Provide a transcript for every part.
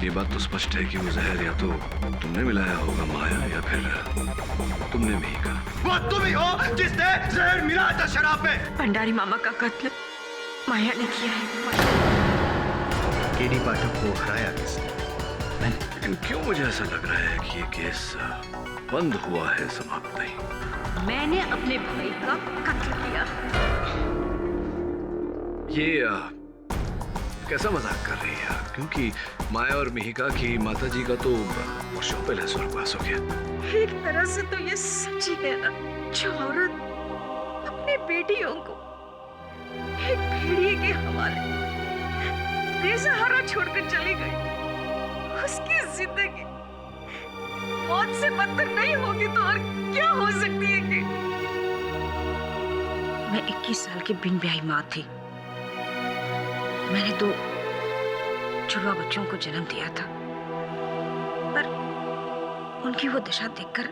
ये बात तो स्पष्ट है कि वो जहर या तो तुमने मिलाया होगा माया, या फिर तुमने भी कहा। वो तुम ही हो जिसने जहर मिलाया था शराब में। भंडारी मामा का कत्ल माया ने किया है। केडी पाठक को हराया किसने? लेकिन क्यों मुझे ऐसा लग रहा है कि ये केस बंद हुआ है, समाप्त नहीं। मैंने अपने भाई का कत्ल किया। ये कैसा मजाक कर रही है? क्योंकि माया और मिहिका की माताजी का तो वर्षों पहले स्वर्गवास हो गया। एक तरह से तो ये सच ही है ना, जो औरत अपनी बेटियों को एक भेड़िए के हवाले बेसहारा छोड़कर चली गई, उसकी जिंदगी मौत से बदतर नहीं होगी तो और क्या हो सकती है कि? मैं 21 साल की बिन ब्याही माँ थी। मैंने 2 जुड़वा बच्चों को जन्म दिया था, पर उनकी वो दशा देखकर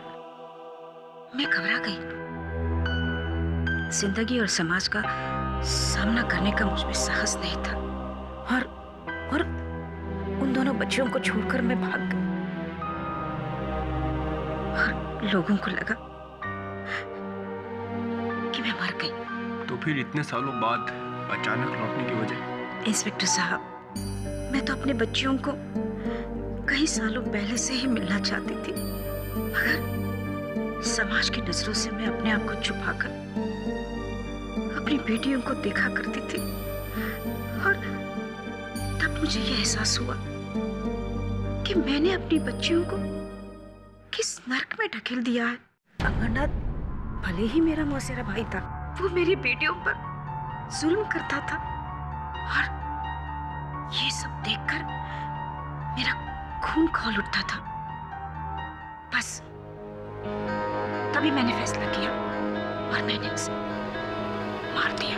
मैं घबरा गई। जिंदगी और समाज का सामना करने का मुझ में साहस नहीं था, और उन दोनों बच्चियों को छोड़कर मैं भाग गई। और लोगों को लगा कि मैं मर गई। तो फिर इतने सालों बाद अचानक लौटने की वजह? इंस्पेक्टर साहब, मैं तो अपने बच्चियों को कई सालों पहले से ही मिलना चाहती थी, मगर समाज की नजरों से मैं अपने आप को छुपाकर अपनी बेटियों को देखा करती थी। और तब मुझे यह एहसास हुआ कि मैंने अपनी बच्चियों को किस नर्क में ढकेल दिया है। अमरनाथ भले ही मेरा मौसेरा भाई था, वो मेरी बेटियों पर जुल्म करता था, और ये सब देखकर मेरा खून खौल उठता था। बस तभी मैंने फैसला किया और मैंने उसे मार दिया।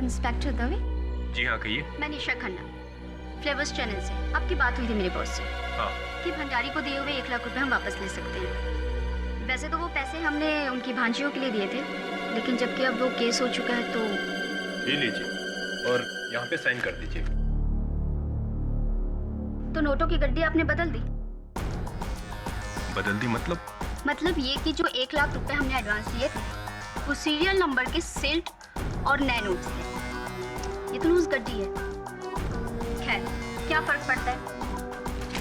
इंस्पेक्टर दवे? जी हाँ, कहिए। मैं निशा खन्ना, फ्लेवर्स चैनल से। आपकी बात हुई थी मेरे बॉस से। हाँ। कि भंडारी को दिए हुए 1 लाख रुपए हम वापस ले सकते हैं। वैसे तो वो पैसे हमने उनकी भांजियों के लिए दिए थे, लेकिन जबकि अब वो केस हो चुका है तो ले लीजिए और यहाँ पे साइन कर दीजिए। तो नोटों की गड्डी आपने बदल दी? बदल दी मतलब? मतलब ये कि जो 1 लाख रुपए हमने एडवांस दिए थे वो सीरियल नंबर के सिल्ट और नए नोट्स थे। ये तो लूज गड्डी है। खैर, क्या फर्क पड़ता है,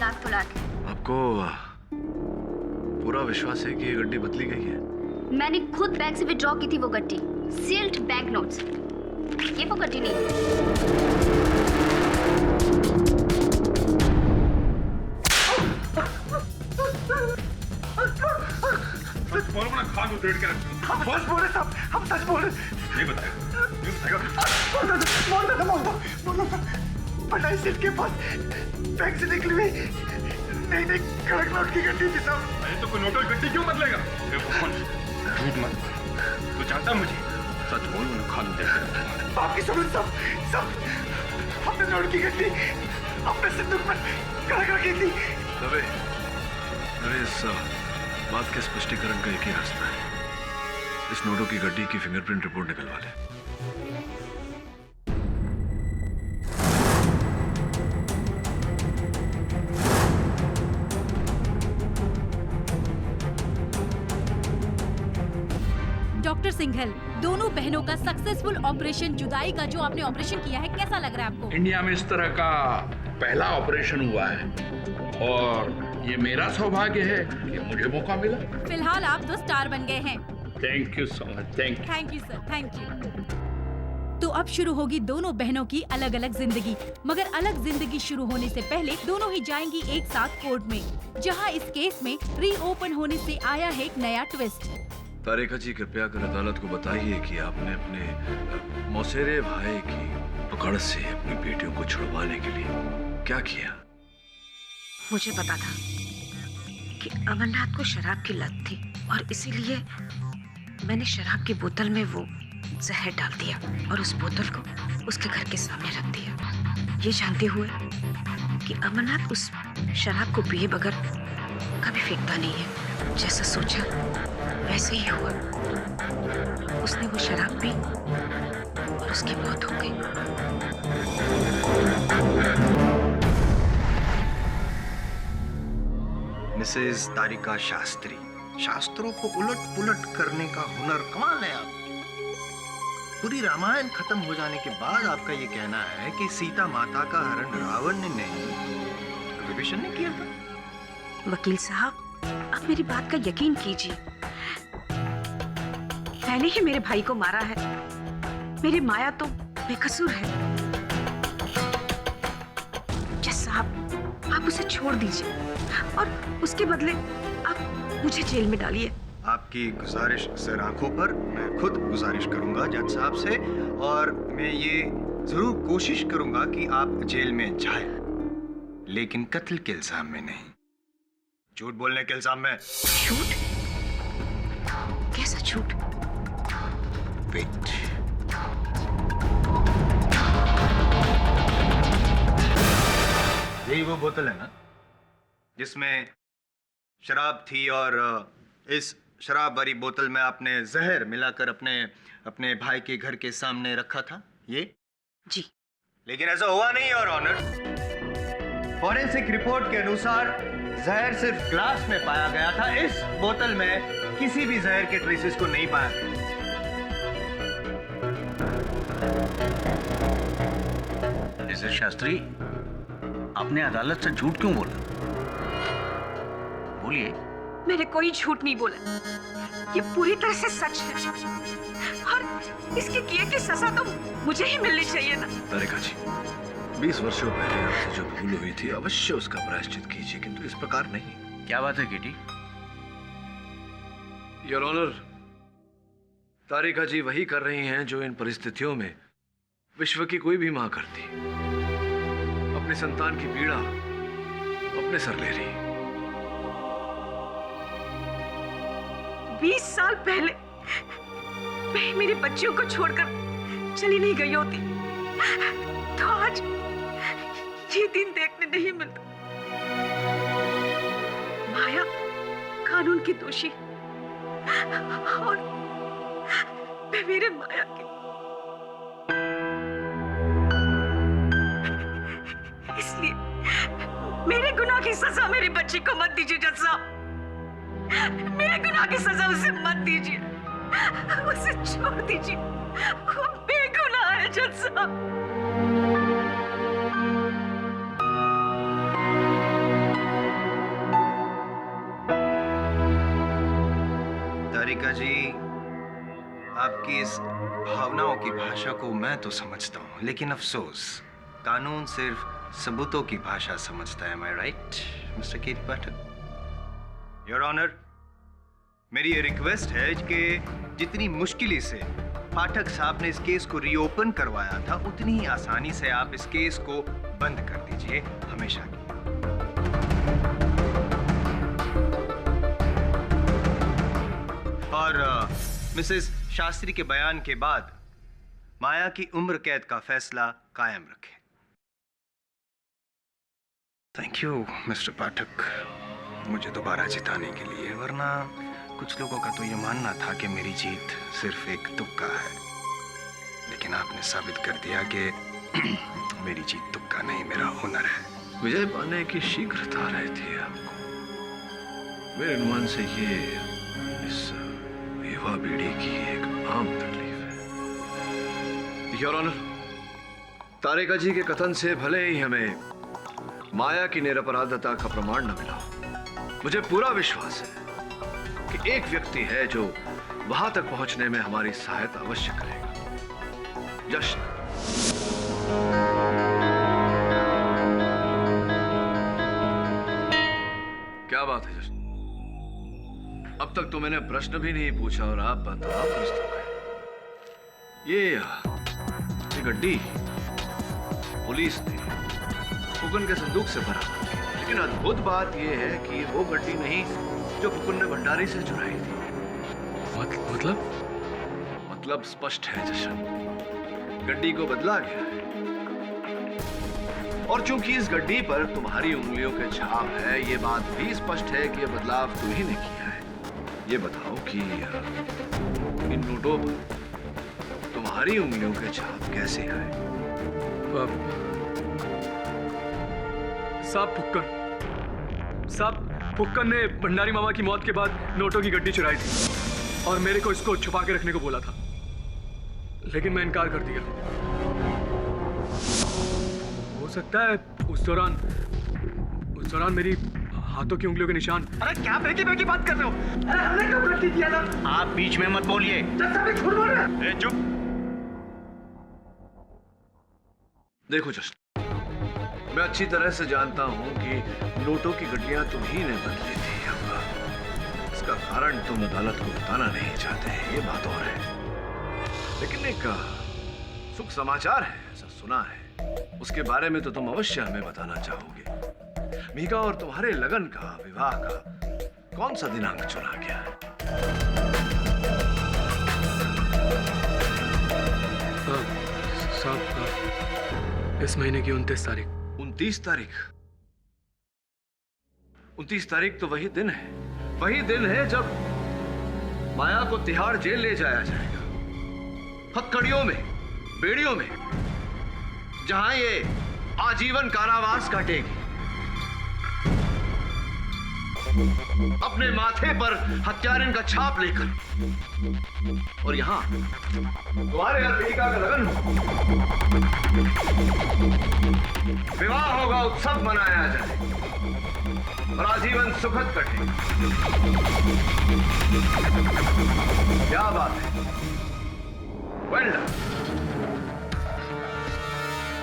लाख तो लाख है। आपको पूरा विश्वास है कि ये गड्डी बदली गई है? मैंने खुद बैंक से विड्रॉ की थी वो गड्डी, सील्ड बैंक नोट्स। ये वो गड्डी नहीं है। सच बोलो ना, खान उधेड़ के रखो। बस बोले साहब, हम सच बोल रहे। नहीं बताएगा, नहीं बताएगा। बोलता था। भंडारी सेठ के पास बैंक से निकली हुई नई कड़क नोट की गड्डी थी साहब। अरे तो कोई नोट और गड्डी क्यों बदलेगा? झूठ मत, तू जानता मुझे। सच बोल ना, खान उधेड़ के रखो। आपकी समझ सब हमने नोट की गड्डी अपने सिंदूक में कड़क रखी थी। दवे, इस बात के स्पष्टीकरण का एक ही रास्ता है। इस नोटों की गड्डी की फिंगरप्रिंट रिपोर्ट निकलवा ले। डॉक्टर सिंघल, दोनों बहनों का सक्सेसफुल ऑपरेशन जुदाई का जो आपने ऑपरेशन किया है, कैसा लग रहा है आपको? इंडिया में इस तरह का पहला ऑपरेशन हुआ है और ये मेरा सौभाग्य है कि मुझे मौका मिला। फिलहाल आप तो स्टार बन गए हैं। Thank you so much. Thank you sir, thank you. तो अब शुरू होगी दोनों बहनों की अलग अलग जिंदगी, मगर अलग जिंदगी शुरू होने से पहले दोनों ही जाएंगी एक साथ कोर्ट में, जहां इस केस में रीओपन होने से आया है एक नया ट्विस्ट। तारिका जी, कृपया कर अदालत को बताइए कि आपने अपने मौसेरे भाई की पकड़ से अपनी बेटियों को छुड़वाने के लिए क्या किया? मुझे पता था कि अमरनाथ को शराब की लत थी, और इसीलिए मैंने शराब की बोतल में वो जहर डाल दिया और उस बोतल को उसके घर के सामने रख दिया, ये जानते हुए कि अमरनाथ उस शराब को पिए बगैर कभी फेंकता नहीं है। जैसा सोचा वैसे ही हुआ। उसने वो शराब पी और उसकी मौत हो गई। मिसेस तारिका शास्त्री, शास्त्रों को उलट पुलट करने का हुनर कमाल है आप। पूरी रामायण खत्म हो जाने के बाद आपका ये कहना है कि सीता माता का हरण रावण ने नहीं, विभीषण ने किया था। वकील साहब, आप मेरी बात का यकीन कीजिए। मैंने ही मेरे भाई को मारा है। मेरी माया तो बेकसूर है। जज साहब, आप उसे छोड़ दीजिए और उसके बदले आप मुझे जेल में डालिए। आपकी गुजारिश सर आंखों पर, मैं खुद गुजारिश करूंगा जज साहब से, और मैं ये जरूर कोशिश करूंगा कि आप जेल में जाएं, लेकिन कत्ल के इल्जाम में नहीं, झूठ बोलने के इल्जाम में। झूठ? कैसा झूठ? वेट, यही वो बोतल है ना जिसमें शराब थी, और इस शराब भरी बोतल में आपने जहर मिलाकर अपने भाई के घर के सामने रखा था? ये जी। लेकिन ऐसा हुआ नहीं योर ऑनर। फॉरेंसिक रिपोर्ट के अनुसार जहर सिर्फ ग्लास में पाया गया था, इस बोतल में किसी भी जहर के ट्रेसेस को नहीं पाया गया। मिस्टर शास्त्री, आपने अदालत से झूठ क्यों बोला? बोलिए। मैंने कोई झूठ नहीं बोला। ये पूरी तरह से सच है और इसके किए की सजा तो मुझे ही मिलनी चाहिए ना। तारिका जी, 20 वर्षों पहले आपसे जो भूल हुई थी अवश्य उसका प्रायश्चित कीजिए, किंतु इस प्रकार नहीं। क्या बात है किटी? योर ऑनर, तारिका जी वही कर रही हैं जो इन परिस्थितियों में विश्व की कोई भी मां करती। अपनी संतान की पीड़ा अपने सर ले रही। 20 साल पहले मैं मेरे बच्चियों को छोड़कर चली नहीं गई होती तो आज ये दिन देखने नहीं मिलता। माया कानून की दोषी और मैं मेरे माया की। इसलिए मेरे गुनाह की सजा मेरी बच्ची को मत दीजिए जज साहब। मेरे गुनाह की सजा उसे मत दीजिए, उसे छोड़ दीजिए। वो बेगुनाह है जज साहब। तारिका जी, आपकी इस भावनाओं की भाषा को मैं तो समझता हूं, लेकिन अफसोस कानून सिर्फ सबूतों की भाषा समझता है। Am I right, mister KT Pathak? Your honour, मेरी ये रिक्वेस्ट है कि जितनी मुश्किल से पाठक साहब ने इस केस को रीओपन करवाया था, उतनी ही आसानी से आप इस केस को बंद कर दीजिए हमेशा के। और मिसेस शास्त्री के बयान के बाद माया की उम्र कैद का फैसला कायम रखें। थैंक यू मिस्टर पाठक, मुझे दोबारा जिताने के लिए, वरना कुछ लोगों का तो ये मानना था कि मेरी जीत सिर्फ एक तुक्का है, लेकिन आपने साबित कर दिया कि मेरी जीत तुक्का नहीं, मेरा हुनर है। विजय पाने की शीघ्रता रहती है आपको। मेरे अनुमान से ये इस युवा पीढ़ी की एक आम तकलीफ है। योर ऑनर, तारिका जी के कथन से भले ही हमें माया की निरपराधता का प्रमाण न मिला, मुझे पूरा विश्वास है कि एक व्यक्ति है जो वहां तक पहुंचने में हमारी सहायता अवश्य करेगा। जश्न। क्या बात है जश्न? अब तक तो मैंने प्रश्न भी नहीं पूछा और आप प्रश्न कर। ये गड्डी पुलिस ने फुकन के संदूक से भरा, लेकिन अद्भुत बात यह है कि वो गड्डी नहीं जो फुकन ने भंडारी से चुराई थी। मतलब स्पष्ट है जशन, गड्डी को बदला गया है, और चूंकि इस गड्डी पर तुम्हारी उंगलियों के छाप है, ये बात भी स्पष्ट है कि यह बदलाव तुम्ही ने किया है। ये बताओ कि इन नोटों पर तुम्हारी उंगलियों के छाप कैसे आए? साहब फुक्कन ने भंडारी मामा की मौत के बाद नोटों की गड्डी चुराई थी और मेरे को इसको छुपा के रखने को बोला था, लेकिन मैं इनकार कर दिया। हो सकता है उस दौरान मेरी हाथों की उंगलियों के निशान। अरे क्या बेकी बात कर रहे हो? अरे हमने कब गलती किया था? आप बीच में मत बोलिए। झूठ बोल रहे हैं। चुप। देखो जस्ट, मैं अच्छी तरह से जानता हूं कि नोटों की गड्डियां तुम्ही ने बदली थी। इसका कारण तुम अदालत को बताना नहीं चाहते, ये बात और है। लेकिन एक सुख समाचार है, ऐसा सुना है, उसके बारे में तो तुम अवश्य हमें बताना चाहोगे। मीका और तुम्हारे लगन का, विवाह का कौन सा दिनांक चुना गया है? साहब, इस महीने की 29 तारीख। 29 तारीख? 29 तारीख तो वही दिन है, वही दिन है जब माया को तिहाड़ जेल ले जाया जाएगा, हथकड़ियों में, बेड़ियों में, जहां ये आजीवन कारावास काटेगी। अपने माथे पर हत्यारिन का छाप लेकर। और यहां तुम्हारे और मीका का लगन, विवाह होगा, उत्सव मनाया जाए और आजीवन सुखद कटे। क्या बात है, वेल डन,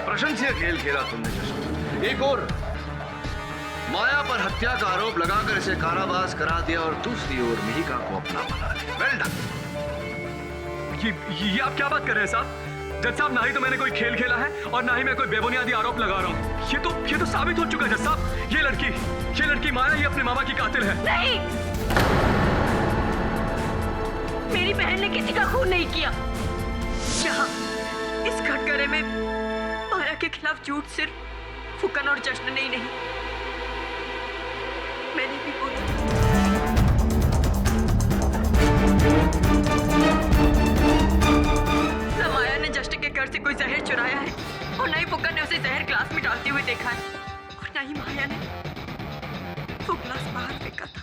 प्रशंसनीय खेल खेला तुमने जस्ट। एक और माया पर हत्या का आरोप लगाकर इसे कारावास करा दिया और दूसरी ओर मिहिका को अपना बना लिया। Well done. ये आप क्या बात कर रहे हैं साहब? जज साहब, ना ही तो मैंने कोई खेल खेला है और ना ही मैं कोई बेबुनियादी आरोप लगा रहा हूँ। ये तो साबित हो चुका है जज साहब। ये लड़की माया ही अपने मामा की कातिल है। नहीं, मेरी बहन ने किसी का खून नहीं किया। यहाँ इस घटघरे में माया के खिलाफ झूठ सिर्फ फुकन और जश्न नहीं, मैंने भी बोला। ना माया ने जश्न के घर से कोई जहर चुराया है और ना ही फुकन ने उसे जहर ग्लास में डालते हुए देखा है, और ना ही माया ने वो ग्लास बाहर फेंका था।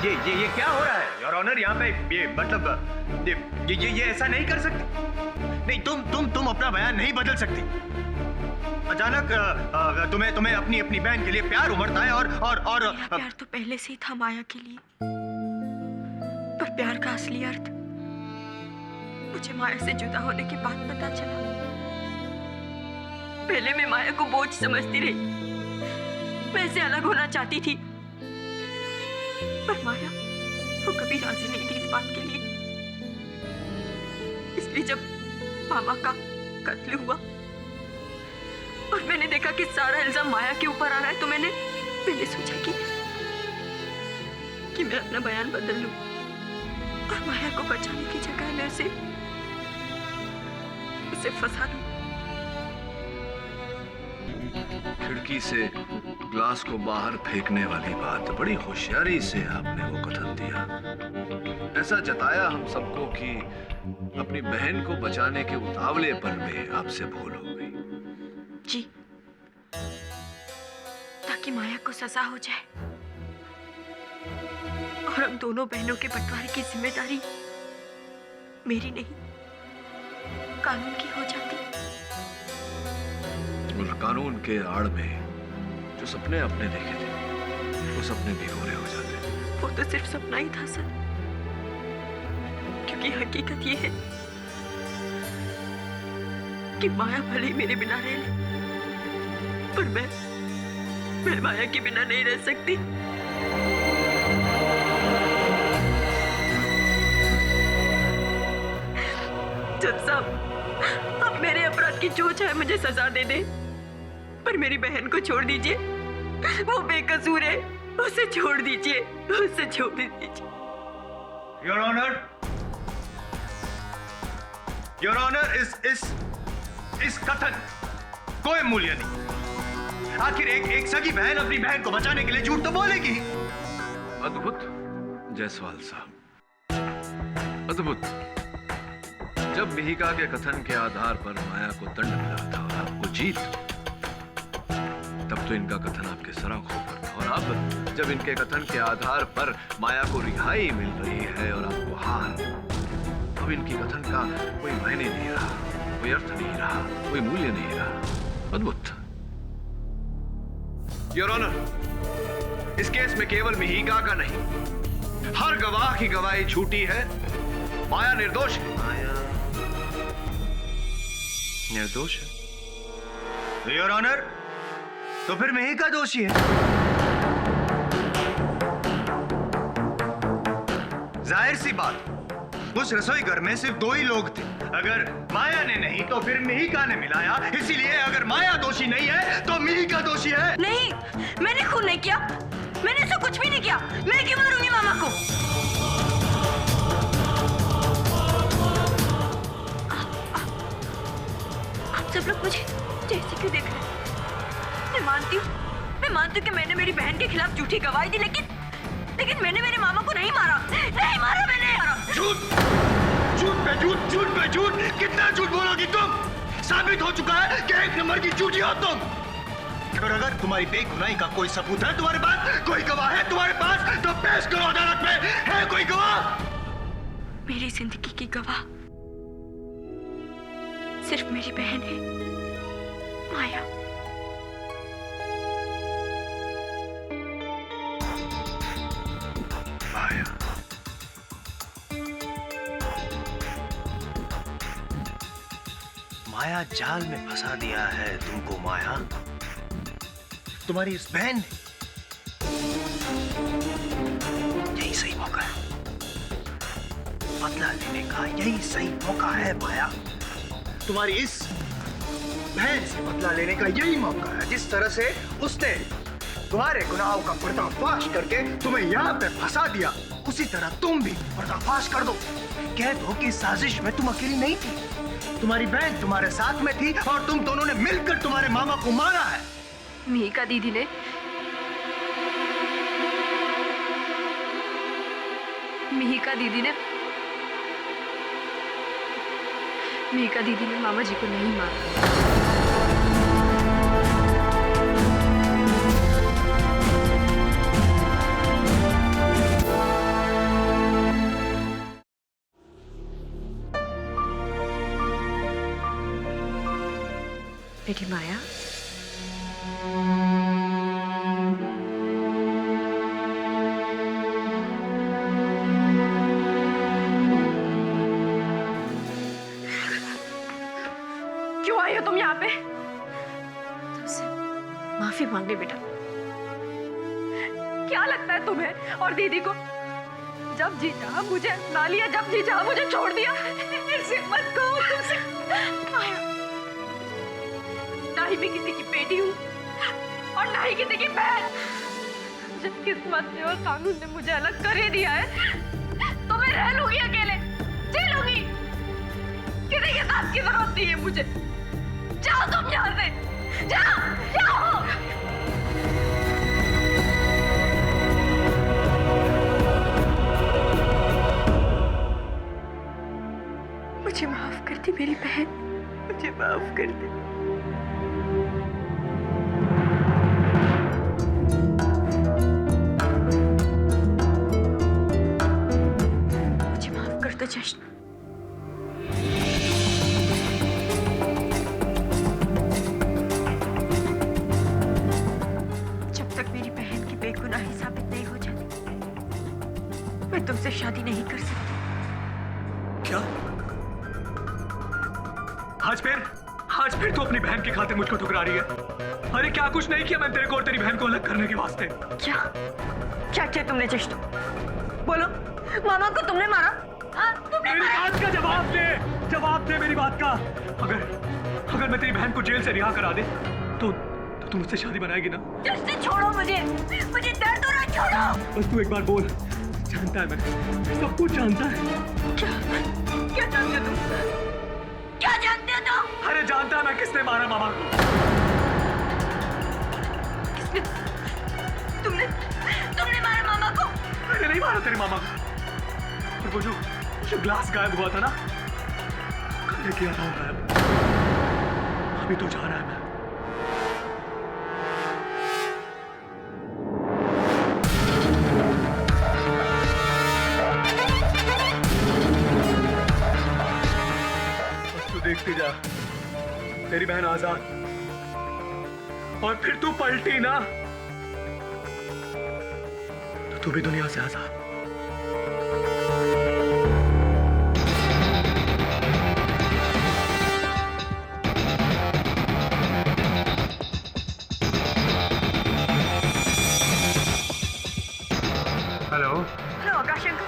ये क्या हो रहा है योर ऑनर? यहाँ पे ये मतलब ये ऐसा नहीं कर सकती। नहीं, तुम अपना बयान नहीं बदल सकती। अचानक तुम्हें अपनी बहन के लिए प्यार उमड़ता है और प्यार तो पहले से ही था माया के लिए, पर प्यार का असली अर्थ मुझे माया से जुदा होने के बाद पता चला। पहले मैं माया को बोझ समझती रही, मैं इससे अलग होना चाहती थी, पर माया वो कभी राजी नहीं थी इस बात के लिए। इसलिए जब मामा का कत्ल हुआ और मैंने देखा कि सारा इल्जाम माया के ऊपर आ रहा है, तो मैंने सोचा कि मैं अपना बयान बदल लूं और माया को बचाने की जगह मैं उसे फंसा दूं। खिड़की से ग्लास को बाहर फेंकने वाली बात बड़ी होशियारी से आपने वो कथन दिया। ऐसा जताया हम सबको कि अपनी बहन को बचाने के उतावलेपन में आपसे भूल हो गई। जी, ताकि माया को सजा हो जाए और हम दोनों बहनों के बंटवारे की जिम्मेदारी मेरी नहीं, कानून की हो जाती। और कानून के आड़ में जो सपने आपने देखे थे, वो सपने भी पूरे हो जाते। वो तो सिर्फ सपना ही था सर, क्योंकि हकीकत ये है कि माया भले ही मेरे बिना रह ले, पर मैं माया के बिना नहीं रह सकती। जज साहब, अब मेरे अपराध की जो चाहे मुझे सजा दे दे, पर मेरी बहन को छोड़ दीजिए। वो बेकसूर है, उसे छोड़ दीजिए, उसे छोड़ दीजिए। योर ऑनर, इस कथन कोई मूल्य नहीं। आखिर एक सगी बहन अपनी बहन को बचाने के लिए झूठ तो बोलेगी। अद्भुत जायसवाल साहब, अद्भुत। जब मिहिका के कथन के आधार पर माया को दंड मिला था और आपको जीत, तब तो इनका कथन आपके सराखों पर था। और अब जब इनके कथन के आधार पर माया को रिहाई मिल रही है और आपको हार, अब इनकी कथन का कोई मायने नहीं रहा, कोई अर्थ नहीं रहा, कोई मूल्य नहीं रहा। अद्भुत। योर ऑनर, इस केस में केवल मिहिका का नहीं, हर गवाह की गवाही झूठी है। माया निर्दोष है। माया निर्दोष है? योर ऑनर, तो फिर मिहिका दोषी है। जाहिर सी बात, उस रसोई घर में सिर्फ 2 ही लोग थे। अगर माया ने नहीं तो फिर मिहिका ने मिलाया। इसीलिए अगर माया दोषी नहीं है तो मिहिका दोषी है। नहीं, मैंने खून नहीं किया, मैंने ऐसा कुछ भी नहीं किया। मैं क्यों मारूंगी मामा को? आप सब लोग मुझे जैसे क्यों देख रहे हैं? मैं मानती हूँ कि मैंने मेरी बहन के खिलाफ झूठी गवाही दी, लेकिन मैंने मेरे मामा को नहीं मारा। नहीं मारा मैंने। झूठ, झूठ पे झूठ, झूठ पे झूठ। कितना झूठ बोलोगी तुम? साबित हो चुका है कि 1 नंबर की झूठी हो तुम। और अगर तुम्हारी बेगुनाही का कोई सबूत है तुम्हारे पास, कोई गवाह है तुम्हारे पास, तो पेश करो अदालत में। है कोई गवाह? मेरी जिंदगी की गवाह सिर्फ मेरी बहन है, माया। माया, माया जाल में फंसा दिया है तुमको माया, तुम्हारी इस बहन ने। यही सही मौका है बदला लेने का, यही सही मौका है माया। तुम्हारी इस बहन से बदला लेने का यही मौका है। जिस तरह से उसने तुम्हारे गुनाहों का पर्दाफाश करके तुम्हें यहाँ पे फंसा दिया, उसी तरह तुम भी पर्दाफाश कर दो। कह दो कि इस साजिश में तुम अकेली नहीं थी, तुम्हारी बहन तुम्हारे साथ में थी और तुम दोनों ने मिलकर तुम्हारे मामा को मारा है। मिहिका दीदी ने मामा जी को नहीं मारा। बेटी माया, क्यों आई हो तुम यहाँ पे? तुमसे माफी मांगने बेटा। क्या लगता है तुम्हें और दीदी को? जब जी चाहा मुझे अपना लिया, जब जी चाहा मुझे छोड़ दिया। ऐसे मत कहो तुमसे। ना ही मैं किसी की बेटी हूँ और ना ही किसी की बहन। जब किस्मत ने और कानून ने मुझे अलग कर ही दिया है, तो मैं रह लूंगी अकेले, जी लूंगी। किसी के साथ की जरूरत नहीं है मुझे। जाओ तुम यहाँ से, जाओ, जाओ। मुझे माफ कर दी मेरी बहन, मुझे माफ कर दे। मुझे माफ कर दो जश्न। जब तक मेरी बहन की बेगुनाही साबित नहीं हो जाती, मैं तुमसे शादी नहीं कर सकती। क्या? आज फिर तू अपनी बहन के खाते मुझको ठुकरा रही है? अरे क्या कुछ नहीं किया मैंने तेरे को और तेरी बहन को अलग करने के वास्ते। क्या क्या किया तुमने जश्न? बोलो, मामा को तुमने मारा? तुमने मेरी बात का जवाब दे मेरी बात का। अगर मैं तेरी बहन को जेल से रिहा करा दे तो तू मुझसे शादी बनाएगी ना? जश्न छोड़ो मुझे दर्द हो रहा है, छोड़ो। बस तू एक बार बोल। जानता है मैं सब कुछ जानता है। क्या जानते हो तुम? क्या जानते हो तुम? अरे जानता है मैं किसने मारा मामा को। किसने? तुमने मारा मामा को? मैंने नहीं मारा तेरे मामा को। और वो जो ग्लास गायब हुआ था ना, तूने किया था मैं अभी तो जाना है मैं। बस तू देखती जा, तेरी बहन आजाद, और फिर तू पलटी ना तो तू भी दुनिया से आजाद। हेलो। हेलो आकाश अंकल,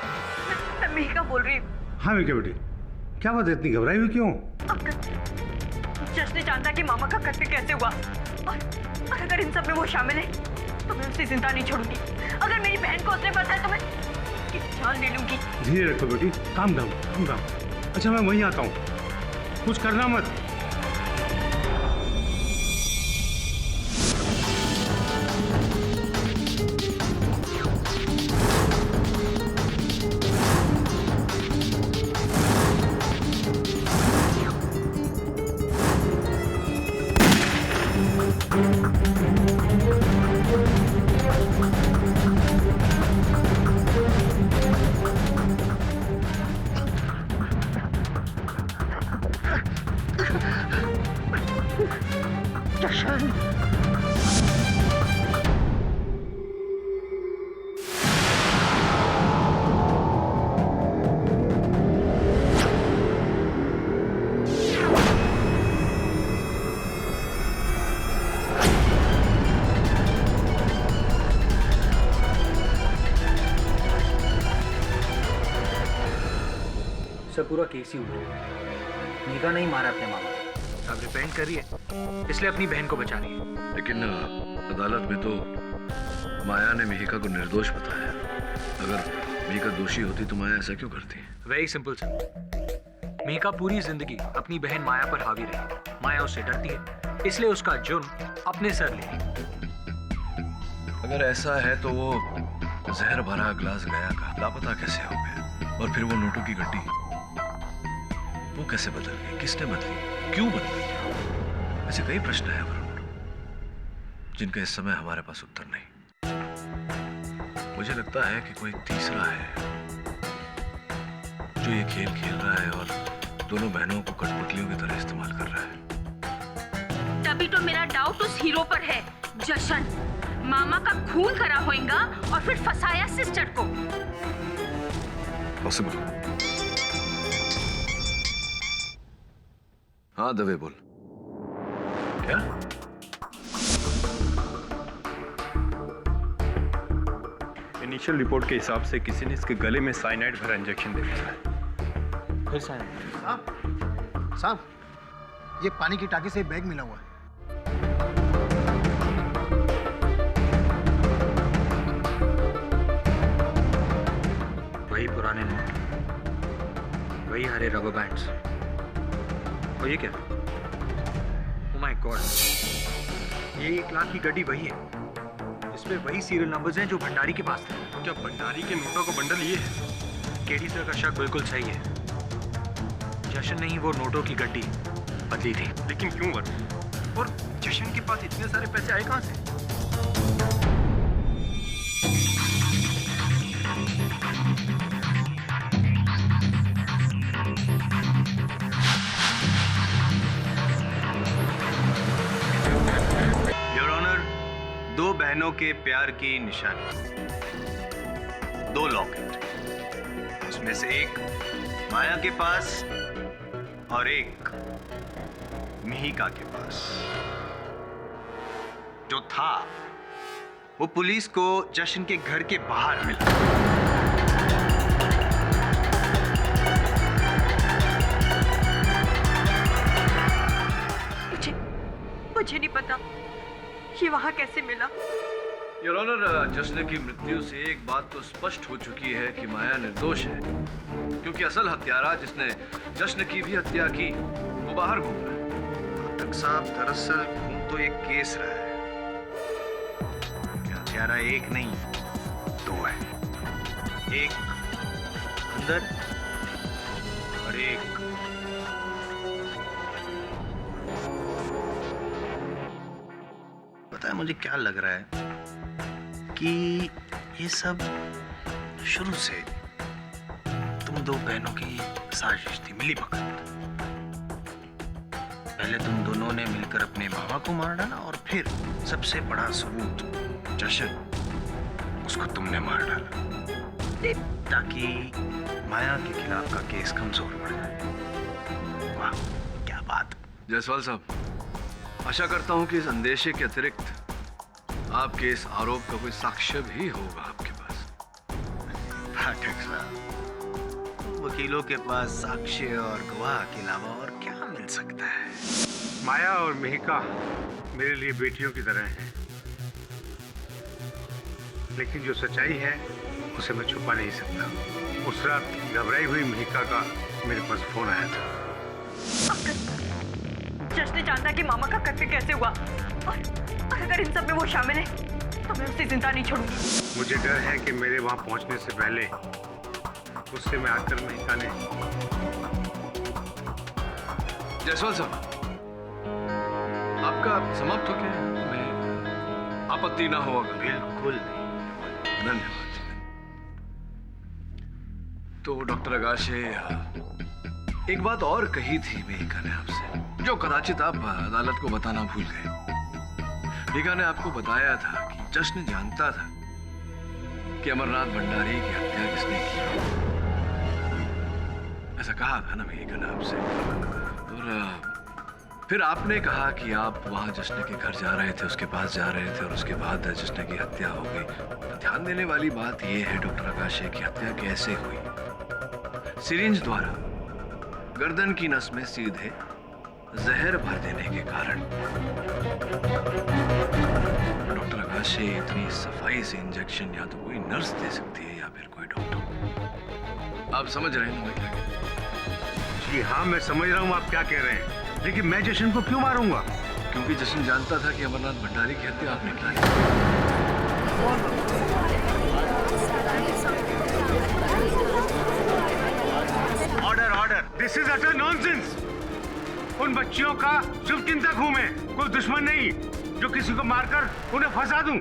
मैं मेहिका बोल रही हूँ। हाँ मेहिका बेटी, क्या बात है, इतनी घबराई हुई क्यों? जश्न जानता कि मामा का कत्ल कैसे हुआ, और अगर इन सब में वो शामिल है तो मैं उसे जिंदा नहीं छोड़ूंगी। अगर मेरी बहन को उसने फंसाया तो मैं उसकी जान ले लूंगी। धीरे रखो बेटी, काम डाउन काम डाउन। अच्छा मैं वहीं आता हूँ, कुछ करना मत। सर पूरा केस ही उल्टा। मेघा नहीं मारा अपने मामा को, अब रिपेंट कर रही है, इसलिए अपनी बहन को बचा रही है। लेकिन अदालत में तो माया ने मेहिका को निर्दोष बताया। अगर मेहिका दोषी होती तो माया ऐसा क्यों करती? वेरी सिंपल सर, मेघा पूरी जिंदगी अपनी बहन माया पर हावी रही। माया उससे डरती है, इसलिए उसका जुर्म अपने सर ले। अगर ऐसा है तो वो जहर भरा ग्लास गया का लापता कैसे हो गया? और फिर वो नोटों की गड्डी वो कैसे बदल गई? किसने बदली? क्यों बदली? ऐसे कई प्रश्न हैं वरुण, जिनका इस समय हमारे पास उत्तर नहीं। मुझे लगता है कि कोई तीसरा है जो ये खेल खेल रहा है और दोनों बहनों को कठपुतलियों की तरह इस्तेमाल कर रहा है। तभी तो मेरा डाउट उस हीरो पर है। जशन मामा का खून करा होएगा और फिर फंसाया सिस्टर को। पॉसिबल। हाँ दवे बोल। क्या? इनिशियल रिपोर्ट के हिसाब से किसी ने इसके गले में साइनाइड भरा इंजेक्शन दे दिया है। फिर साइनाइड? साहब, ये पानी की टाकी से बैग मिला हुआ है। वही पुराने नोट, वही हरे रबर बैंड्स। और ये क्या? ओह माय गॉड, ये 1 लाख की गड्डी वही है जिसमें वही सीरियल नंबर्स हैं जो भंडारी के पास थे। तो क्या भंडारी के नोटों का बंडल ये है? केडी सर का शक बिल्कुल सही है। जशन ने ही वो नोटों की गड्डी बदली थी। लेकिन क्यों वरुण? और जशन के पास इतने सारे पैसे आए कहाँ से? योर ऑनर, 2 बहनों के प्यार की निशानी, 2 लॉकेट, उसमें से एक माया के पास और एक मिहिका के पास। जो था वो पुलिस को जशन के घर के बाहर मिला। मुझे नहीं पता ये वहां कैसे मिला। योर ऑनर, जश्न की मृत्यु से एक बात तो स्पष्ट हो चुकी है कि माया निर्दोष है, क्योंकि असल हत्यारा जिसने जश्न की भी हत्या की वो बाहर घूम रहा है। तक साहब, दरअसल खून तो एक केस रहा है। हत्यारा एक नहीं 2 है, एक अंदर और एक पता है मुझे क्या लग रहा है कि ये सब शुरू से तुम दो बहनों की साजिश थी, मिली भगत। पहले तुम दोनों ने मिलकर अपने मामा को मार डाला और फिर सबसे बड़ा सबूत जशन, उसको तुमने मार डाला ताकि माया के खिलाफ का केस कमजोर पड़ जाए। वाह क्या बात। जायसवाल साहब, आशा करता हूं कि इस अंदेशे के अतिरिक्त आपके इस आरोप का कोई साक्ष्य भी होगा आपके पास। पाठक साहब, वकीलों के पास साक्ष्य और गवाह के अलावा और क्या मिल सकता है? माया और मिहिका मेरे लिए बेटियों की तरह हैं, लेकिन जो सच्चाई है उसे मैं छुपा नहीं सकता। उस रात घबराई हुई मिहिका का मेरे पास फोन आया था। जश्न जानता कि मामा का कत्ल कैसे हुआ, और अगर इन सब में वो शामिल है तो मैं उसे जिंदा नहीं छोड़ूंगी। मुझे डर है कि मेरे वहां पहुंचने से पहले उससे में आकर मिहिका ने। जायसवाल साहब, आपका समाप्त हो गया? मैं आपत्ति ना हो अगर? बिल्कुल नहीं। धन्यवाद। तो डॉक्टर आगाशे, एक बात और कही थी मिहिका ने आपसे, जो कदाचित आप अदालत को बताना भूल गए। मिहिका ने आपको बताया था कि जश्न जानता था कि अमरनाथ भंडारी की हत्या किसने की। ऐसा कहा था ना मिहिका ने आपसे। और फिर आपने कहा कि आप वहां जश्न के घर जा रहे थे, उसके पास जा रहे थे और उसके बाद जश्न की हत्या हो गई। ध्यान देने वाली बात यह है डॉक्टर आगाशे की हत्या कैसे हुई। सिरिंज द्वारा गर्दन की नस में सीधे जहर भर देने के कारण। डॉक्टर आगाशे, इतनी सफाई से इंजेक्शन या तो कोई नर्स दे सकती है या फिर कोई डॉक्टर। आप समझ रहे हैं ना? जी हाँ, मैं समझ रहा हूँ आप क्या कह रहे हैं, लेकिन मैं जशन को क्यों मारूंगा? क्योंकि जशन जानता था कि अमरनाथ भंडारी की हत्या आपने की है। Order order, this is utter nonsense. उन बच्चियों का शुभ चिंतक हूं मैं, कोई दुश्मन नहीं जो किसी को मारकर उन्हें फंसा दूं।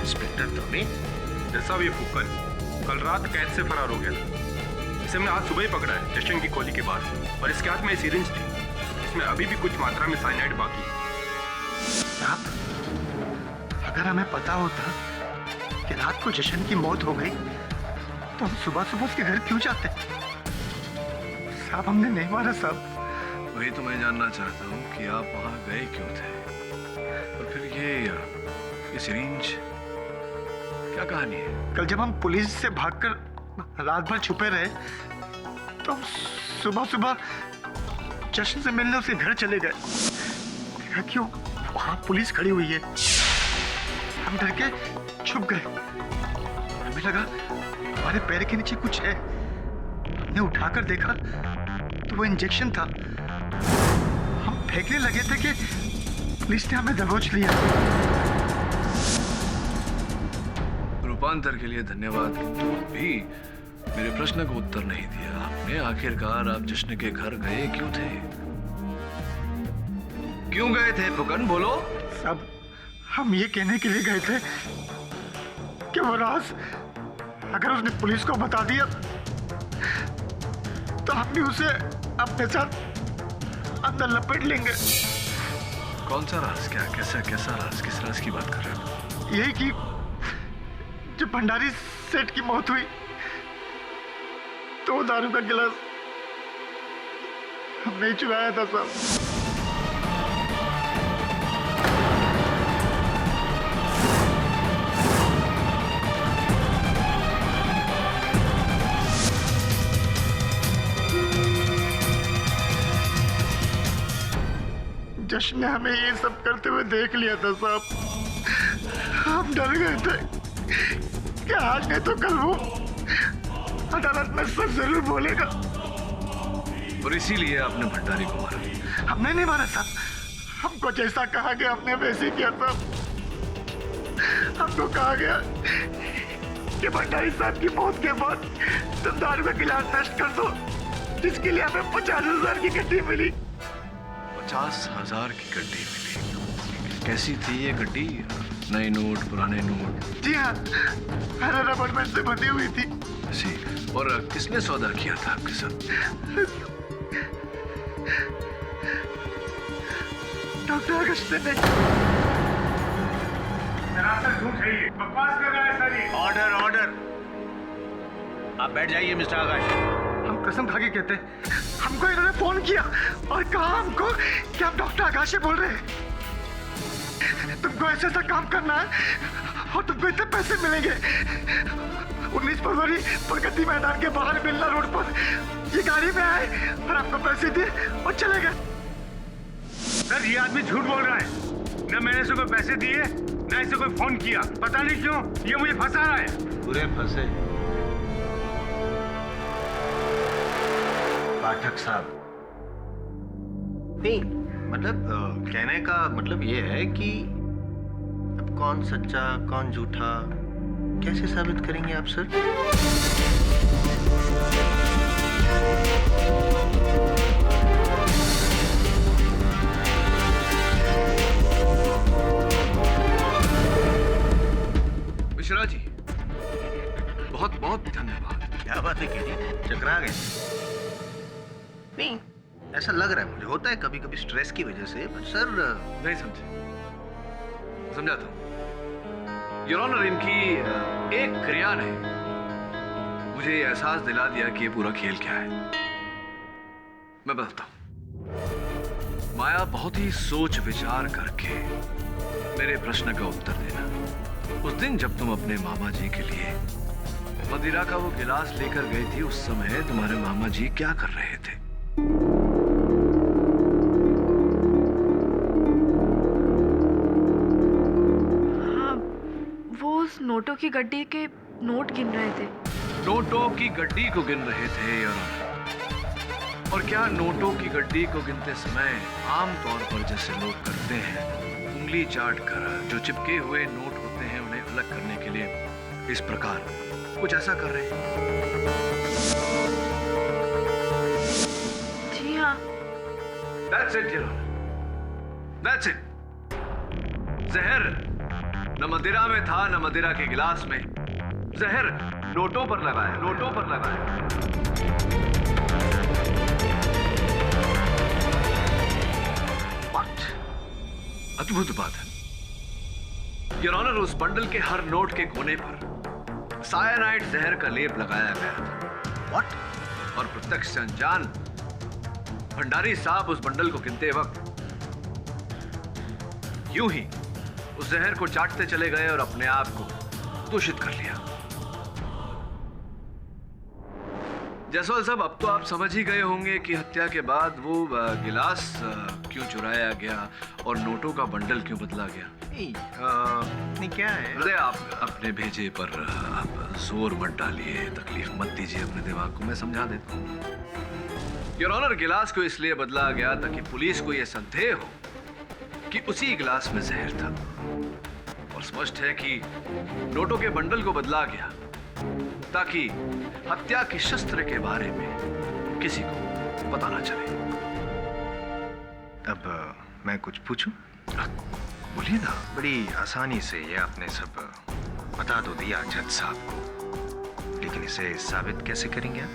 इंस्पेक्टर तुम्हें जैसा ये फुक्कन कल रात कैद से फरार हो गया था। इसे हमने आज सुबह ही पकड़ा है जशन की गोली के बाद, और इसके हाथ में सिरिंज थी, इसमें अभी भी कुछ मात्रा में साइनाइड बाकी है। साहब, अगर हमें पता होता कि रात को जशन की मौत हो गई तो हम सुबह सुबह उसके घर क्यों जाते? साहब, हमने नहीं मारा साहब। वही तो मैं जानना चाहता हूँ कि आप वहां गए क्यों थे, और फिर ये सिरिंज क्या कहानी है? कल जब हम पुलिस से भागकर रात भर छुपे रहे तो हम सुबह सुबह जशन से मिलने उसके घर चले गए। देखा क्यों वहां पुलिस खड़ी हुई है, हम डर के छुप गए। हमें लगा हमारे पैर के नीचे कुछ है। हमने उठाकर देखा तो वो इंजेक्शन था। हम फेंकने लगे थे कि पुलिस ने हमें दबोच लिया। रूपांतर के लिए धन्यवाद, किंतु भी मेरे प्रश्न को उत्तर नहीं दिया आपने। आखिरकार आप जश्न के घर गए क्यों थे? क्यों गए थे फुकन, बोलो। सब हम ये कहने के लिए गए थे कि वो राज अगर उसने पुलिस को बता दिया तो हम भी उसे अपने साथ अंदर लपेट लेंगे। कौन सा राज? क्या कैसा राज? किस राज की बात कर रहे हो? यही कि जब भंडारी सेठ की मौत हुई तो दारू का गिलास हमने ही चुराया था साहब। जश्न ने हमें ये सब करते हुए देख लिया था साहब। हम डर गए थे कि आज नहीं तो कल वो अदालत में सच जरूर बोलेगा, और इसीलिए आपने भंडारी को मारा? हमने नहीं मारा साहब, हमको जैसा कहा गया हमने वैसे ही किया साहब। हमको कहा गया कि भंडारी साहब की मौत के बाद तुम दारू का गिलास नष्ट कर दो, जिसके लिए हमें 50,000 की गड्डी मिली। 50,000 की गड्डी मिली? कैसी थी ये गड्डी? नए नोट, पुराने नोट? जी हाँ, हरा रबर बैंड से बंधी हुई थी। जी, और किसने सौदा किया था आपके साथ? डॉक्टर अगस्तिन ने। सरासर झूठ है ये, बकवास कर रहा है सारी। Order order. आप बैठ जाइए मिस्टर आकाश। हम कसम खा के कहते हैं, हमको इन्होंने फोन किया और कहा हमको कि आप डॉक्टर आकाश से बोल रहे हैं, तुमको ऐसा ऐसा काम करना है और तुमको इतने पैसे मिलेंगे। 19 फरवरी प्रगति मैदान के बाहर मिलना रोड पर ये गाड़ी में आए और आपको पैसे दिए और चले गए। सर ये आदमी झूठ बोल रहा है, न मैंने इसे कोई पैसे दिए न इसे कोई फोन किया। पता नहीं क्यों ये मुझे फंसा रहा है। पूरे फंसे। पाठक साहब, नहीं मतलब कहने का मतलब ये है कि अब कौन सच्चा कौन झूठा कैसे साबित करेंगे आप सर? मिश्रा जी, बहुत बहुत धन्यवाद। क्या बात है केडी, चकरा गए? नहीं, ऐसा लग रहा है मुझे, होता है कभी कभी स्ट्रेस की वजह से, बट सर नहीं समझे, समझाता हूँ। योर ऑनर, इनकी एक क्रिया ने मुझे ये एहसास दिला दिया कि ये पूरा खेल क्या है। मैं बताता हूँ। माया, बहुत ही सोच विचार करके मेरे प्रश्न का उत्तर देना। उस दिन जब तुम अपने मामा जी के लिए मदिरा का वो गिलास लेकर गई थी, उस समय तुम्हारे मामा जी क्या कर रहे थे? हाँ, वो उस नोटों की गड्डी के नोट गिन रहे थे। नोटों की गड्डी को गिन रहे थे योर ऑनर। और क्या नोटों की गड्डी को गिनते समय आम तौर पर जैसे लोग करते हैं, उंगली चाट कर जो चिपके हुए नोट होते हैं उन्हें अलग करने के लिए इस प्रकार कुछ ऐसा कर रहे हैं? जी हाँ। That's it, your honor. That's it. जहर न मदिरा में था न मदिरा के गिलास में। जहर नोटों पर लगाया, नोटों पर लगाया। What? अद्भुत बात है। योर ऑनर, उस बंडल के हर नोट के कोने पर सायानाइड जहर का लेप लगाया गया था। What? और प्रत्यक्ष से अनजान भंडारी साहब उस बंडल को गिनते वक्त यूं ही उस जहर को चाटते चले गए और अपने आप को दूषित कर लिया। जायसवाल साहब, अब तो आप समझ ही गए होंगे कि हत्या के बाद वो गिलास क्यों चुराया गया और नोटों का बंडल क्यों बदला गया। नहीं क्या है हृदय, आप अपने भेजे पर आप जोर मत डालिए, तकलीफ मत दीजिए अपने दिमाग को, मैं समझा देता हूँ। योर ऑनर, गिलास को इसलिए बदला गया ताकि पुलिस को यह संदेह हो कि उसी गिलास में जहर था, और स्पष्ट है कि नोटों के बंडल को बदला गया ताकि हत्या के शस्त्र के बारे में किसी को पता ना चले। अब मैं कुछ पूछूं? बोलिए ना। बड़ी आसानी से ये आपने सब बता तो दिया जज साहब को, लेकिन इसे साबित कैसे करेंगे आप?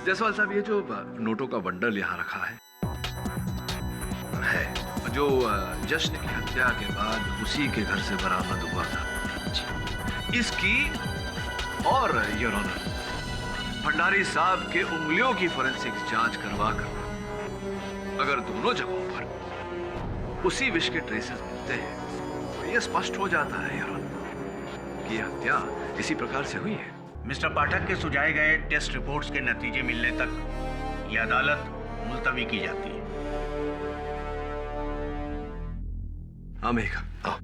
जायसवाल साहब, ये जो नोटों का बंडल यहाँ रखा है जो जश्न की हत्या के बाद उसी के घर से बरामद हुआ था, इसकी और योर ऑनर भंडारी साहब के उंगलियों की फोरेंसिक जांच करवा कर अगर दोनों जगहों पर उसी विष के ट्रेसेस मिलते हैं तो यह स्पष्ट हो जाता है योर ऑनर कि यह हत्या इसी प्रकार से हुई है। मिस्टर पाठक के सुझाए गए टेस्ट रिपोर्ट्स के नतीजे मिलने तक यह अदालत मुलतवी की जाती है। मेघा, आओ।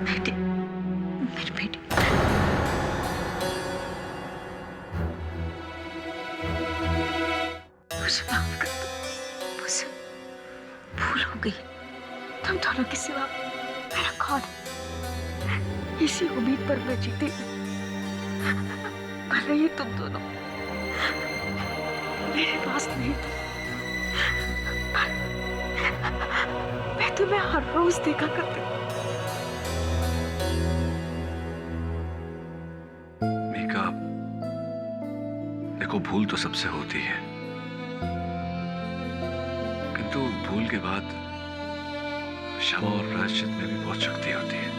बेटी, मेरी बेटी। मुझे माफ कर दो, मुझसे भूल हो गई। तुम दोनों के सिवा मेरा कौन? इसी उम्मीद पर मैं जीती पर रही तुम दोनों मेरे पास नहीं थे। पर मैं तुम्हें हर रोज देखा करती। मीका, देखो भूल तो सबसे होती है, किंतु भूल के बाद क्षमा और प्रायश्चित में भी बहुत शक्ति होती है।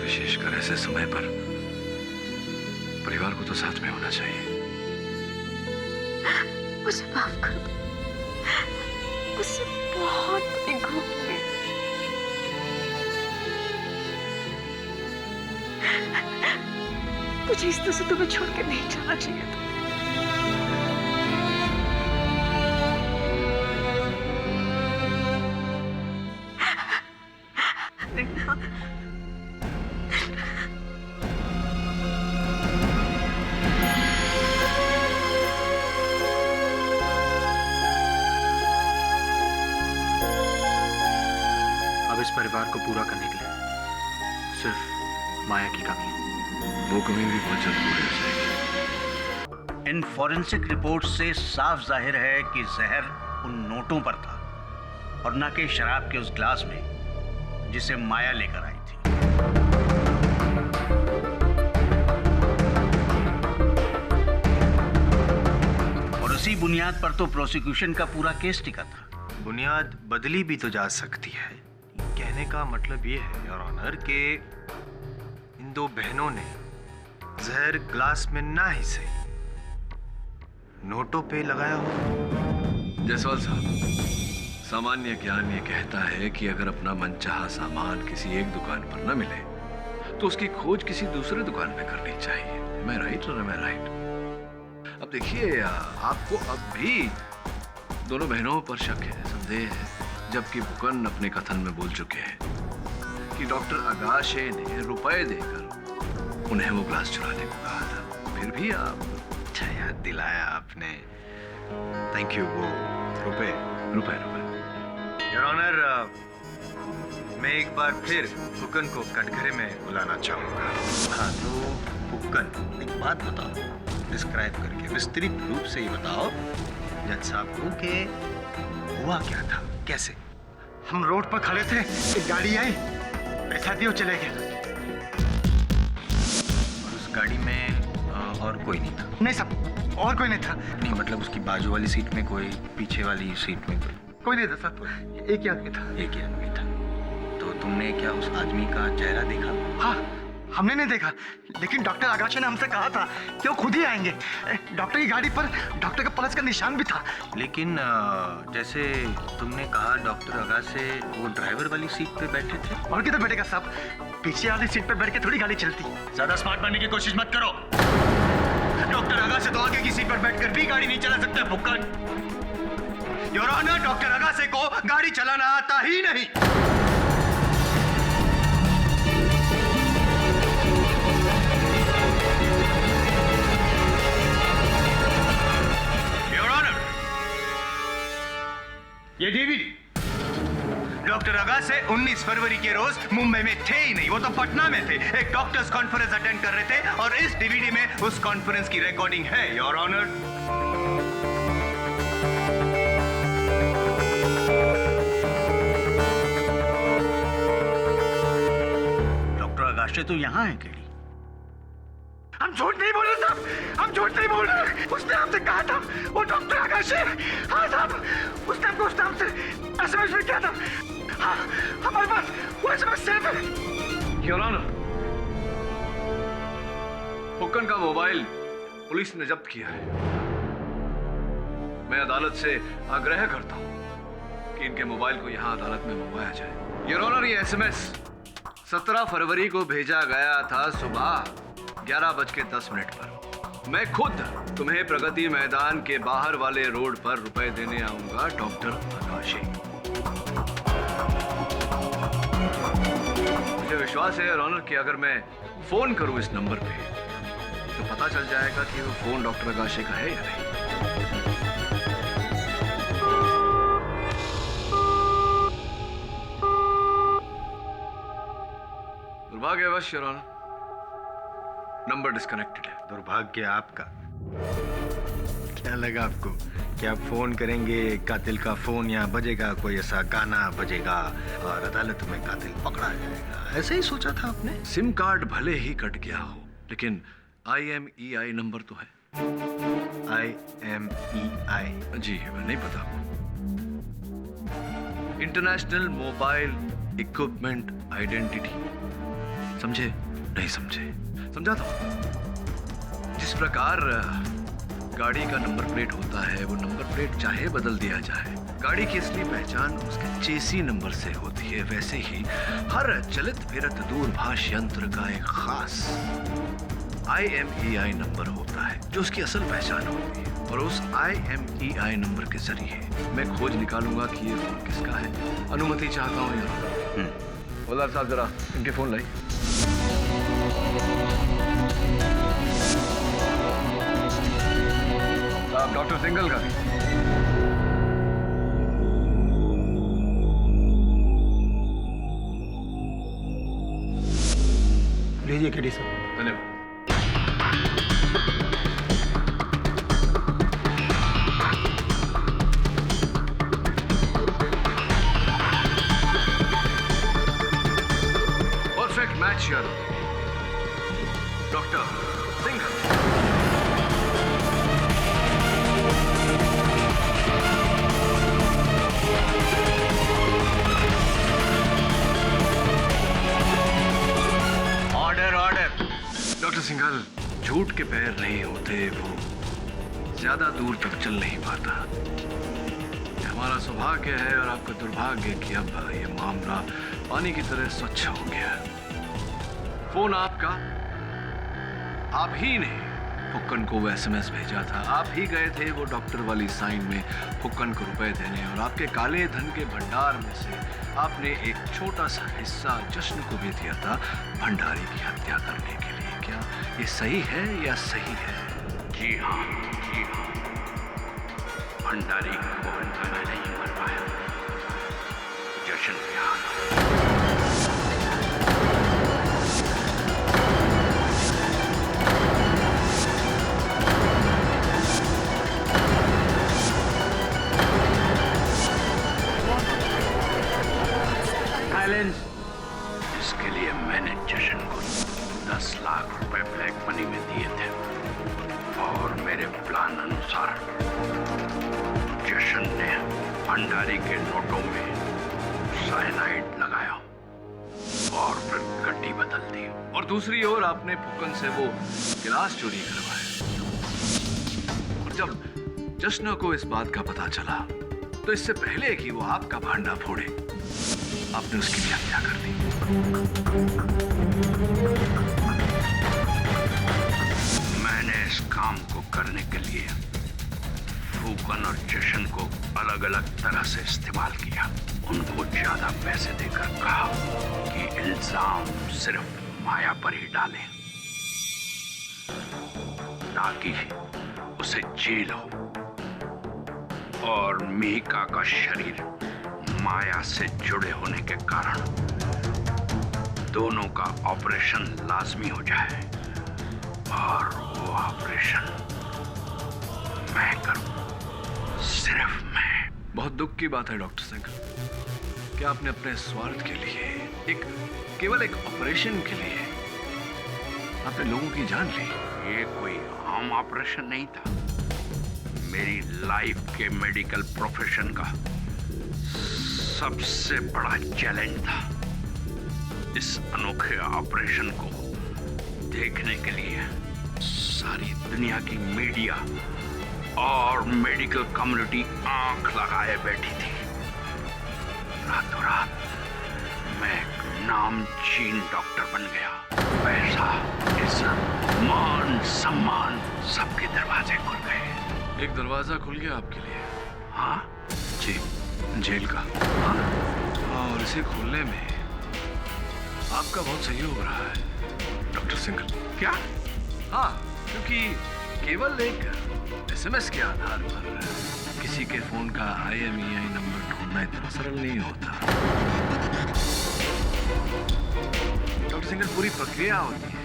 विशेषकर ऐसे समय पर परिवार को तो साथ में होना चाहिए। मुझे माफ कर दो, मुझसे बहुत बड़ी गलती हुई। मुझे इस तरह से तुम्हें छोड़ के नहीं जाना चाहिए था। अब इस परिवार को पूरा करने के लिए सिर्फ माया की कमी है। वो कमी भी बहुत जल्द पूरी हो जाएगी। इन फॉरेंसिक रिपोर्ट से साफ जाहिर है कि जहर उन नोटों पर था और न कि शराब के उस ग्लास में जिसे माया लेकर आई थी। और उसी बुनियाद पर तो प्रोसिक्यूशन का पूरा केस टिका था। बुनियाद बदली भी तो जा सकती है। कहने का मतलब ये है योर ऑनर के इन दो बहनों ने जहर ग्लास में ना ही सही नोटों पे लगाया हो। जायसवाल साहब, सामान्य ज्ञान ये कहता है कि अगर अपना मनचाहा सामान किसी एक दुकान पर न मिले तो उसकी खोज किसी दूसरे दुकान पे करनी चाहिए। मैं राइट और मैं राइट? अब देखिए, आपको अब भी दोनों बहनों पर शक है, संदेह है, जबकि फुकन अपने कथन में बोल चुके हैं कि डॉक्टर अगाशे ने रुपए देकर उन्हें वो ग्लास चुराने को कहा था। फिर भी आप अच्छा याद दिलाया आपने, थैंक यू। वो रुपए रुपए रुपए योर ऑनर, मैं एक बार फिर फुकन को कटघरे में बुलाना चाहूंगा। हाँ तो फुकन, एक बात बताओ, डिस्क्राइब करके विस्तृत रूप से ही बताओ जज साहब को कि हुआ क्या था, कैसे? हम रोड पर खड़े थे, एक गाड़ी आई, पैसा दियो, चले गए। उस गाड़ी में और कोई नहीं था? नहीं साहब, और कोई नहीं था। नहीं मतलब उसकी बाजू वाली सीट में कोई, पीछे वाली सीट में कोई नहीं था साहब, एक ही आदमी था। एक ही आदमी था। तो तुमने क्या उस आदमी का चेहरा देखा? हाँ, हमने नहीं देखा, लेकिन डॉक्टर आगाशे ने हमसे कहा था कि वो खुद ही आएंगे। डॉक्टर की गाड़ी पर डॉक्टर का पल्स का निशान भी था। लेकिन जैसे तुमने कहा डॉक्टर आगाशे वो ड्राइवर वाली सीट पे बैठे थे। और किधर बैठेगा साहब, पीछे वाली सीट पे बैठ के थोड़ी गाड़ी चलती। ज्यादा स्मार्ट बनने की कोशिश मत करो। डॉक्टर आगाशे तो आगे की सीट पर बैठकर भी गाड़ी नहीं चला सकते फुक्कन। योर ऑनर, डॉक्टर आगाशे को गाड़ी चलाना आता ही नहीं। ये डीवीडी डॉक्टर अगाशे 19 फरवरी के रोज मुंबई में थे ही नहीं, वो तो पटना में थे, एक डॉक्टर्स कॉन्फ्रेंस अटेंड कर रहे थे और इस डीवीडी में उस कॉन्फ्रेंस की रिकॉर्डिंग है योर ऑनर। डॉक्टर अगाशे तो यहाँ है केडी। हम झूठ नहीं बोल रहे साहब, हम झूठ नहीं बोल रहे। उसने हमसे कहा था वो डॉक्टर आगाशे। हाँ साहब, उसने हमको उस नाम से एसएमएस भी किया था। हाँ, हमारे पास वो एसएमएस सेव है। योर ऑनर, फुकन का मोबाइल पुलिस ने जब्त किया है। मैं अदालत से आग्रह करता हूं कि इनके मोबाइल को यहां अदालत में मंगवाया जाए। योर ऑनर, ये एसएमएस 17 फरवरी को भेजा गया था सुबह 11:10 पर। मैं खुद तुम्हें प्रगति मैदान के बाहर वाले रोड पर रुपए देने आऊंगा डॉक्टर आगाशे। मुझे विश्वास है योर ऑनर कि अगर मैं फोन करूं इस नंबर पे तो पता चल जाएगा कि वो फोन डॉक्टर आगाशे का है या नहीं। भाग्यवश योर ऑनर, नंबर डिस्कनेक्टेड है। दुर्भाग्य आपका। क्या लगा आपको कि आप फोन करेंगे, कातिल का फोन यहाँ बजेगा, कोई ऐसा गाना बजेगा और अदालत में कातिल पकड़ा जाएगा? ऐसे ही सोचा था आपने? सिम कार्ड भले ही कट गया हो, लेकिन IMEI नंबर तो है। IMEI? जी नहीं पता आपको? International mobile equipment identity. समझे? नहीं समझे? समझाता हूं। जिस प्रकार गाड़ी का नंबर प्लेट होता है, वो नंबर प्लेट चाहे बदल दिया जाए, गाड़ी की असली पहचान उसके चेसी नंबर से होती है, वैसे ही हर चलित फिरत दूरभाष यंत्र का एक खास IMEI नंबर होता है जो उसकी असल पहचान होती है। और उस IMEI नंबर के जरिए मैं खोज निकालूंगा कि ये फोन किसका है। अनुमति चाहता हूँ यार। हवलदार साहब जरा इनके फोन लाई। साहब डॉक्टर सिंगल का भी। लीजिए केडी साहब। धन्यवाद। परफेक्ट मैच यार, डॉक्टर सिंघल। डॉक्टर सिंघल, झूठ के पैर नहीं होते, वो ज्यादा दूर तक चल नहीं पाता। हमारा सौभाग्य है और आपका दुर्भाग्य कि अब ये मामला पानी की तरह स्वच्छ हो गया। फोन आपका, आप ही ने फुक्कन को वो SMS भेजा था, आप ही गए थे वो डॉक्टर वाली साइन में फुक्कन को रुपए देने, और आपके काले धन के भंडार में से आपने एक छोटा सा हिस्सा जश्न को भी दिया था भंडारी की हत्या करने के लिए। क्या ये सही है या सही है? जी हाँ, जी हाँ। भंडारी को मैं नहीं मर पाया, जश्न के हाथ। इसके लिए मैंने जशन को 10 लाख रुपए ब्लैक मनी में दिए थे और मेरे प्लान अनुसार जशन ने भंडारी के नोटों में साइनाइड लगाया और फिर गड्डी बदल दी। और दूसरी ओर आपने फुक्कन से वो गिलास चोरी करवाया। और जब जश्न को इस बात का पता चला तो इससे पहले कि वो आपका भांडा फोड़े, आपने उसकी भी हत्या कर दी। मैंने इस काम को करने के लिए फूकन और जशन को अलग अलग तरह से इस्तेमाल किया। उनको ज्यादा पैसे देकर कहा कि इल्जाम सिर्फ माया पर ही डालें ताकि उसे जेल हो, और मिहिका का शरीर माया से जुड़े होने के कारण दोनों का ऑपरेशन लाजमी हो जाए, और वो ऑपरेशन मैं करूं, सिर्फ मैं। बहुत दुख की बात है डॉक्टर सिंघल कि आपने अपने स्वार्थ के लिए, केवल एक ऑपरेशन के लिए आपने लोगों की जान ली। ये कोई आम ऑपरेशन नहीं था, मेरी लाइफ के मेडिकल प्रोफेशन का सबसे बड़ा चैलेंज था। इस अनोखे ऑपरेशन को देखने के लिए सारी दुनिया की मीडिया और मेडिकल कम्युनिटी आंख लगाए बैठी थी। रातों रात मैं एक नामचीन डॉक्टर बन गया। पैसा, इज्जत, मान, सम्मान, सबके दरवाजे खुल गए। एक दरवाजा खुल गया आपके लिए? हाँ जी, जेल का। हाँ, और इसे खोलने में आपका बहुत सहयोग रहा है डॉक्टर सिंघल। क्या? हाँ, क्योंकि केवल एक SMS के आधार पर किसी के फोन का IMEI नंबर ढूंढना इतना सरल नहीं होता। डॉक्टर सिंगल पूरी प्रक्रिया होती है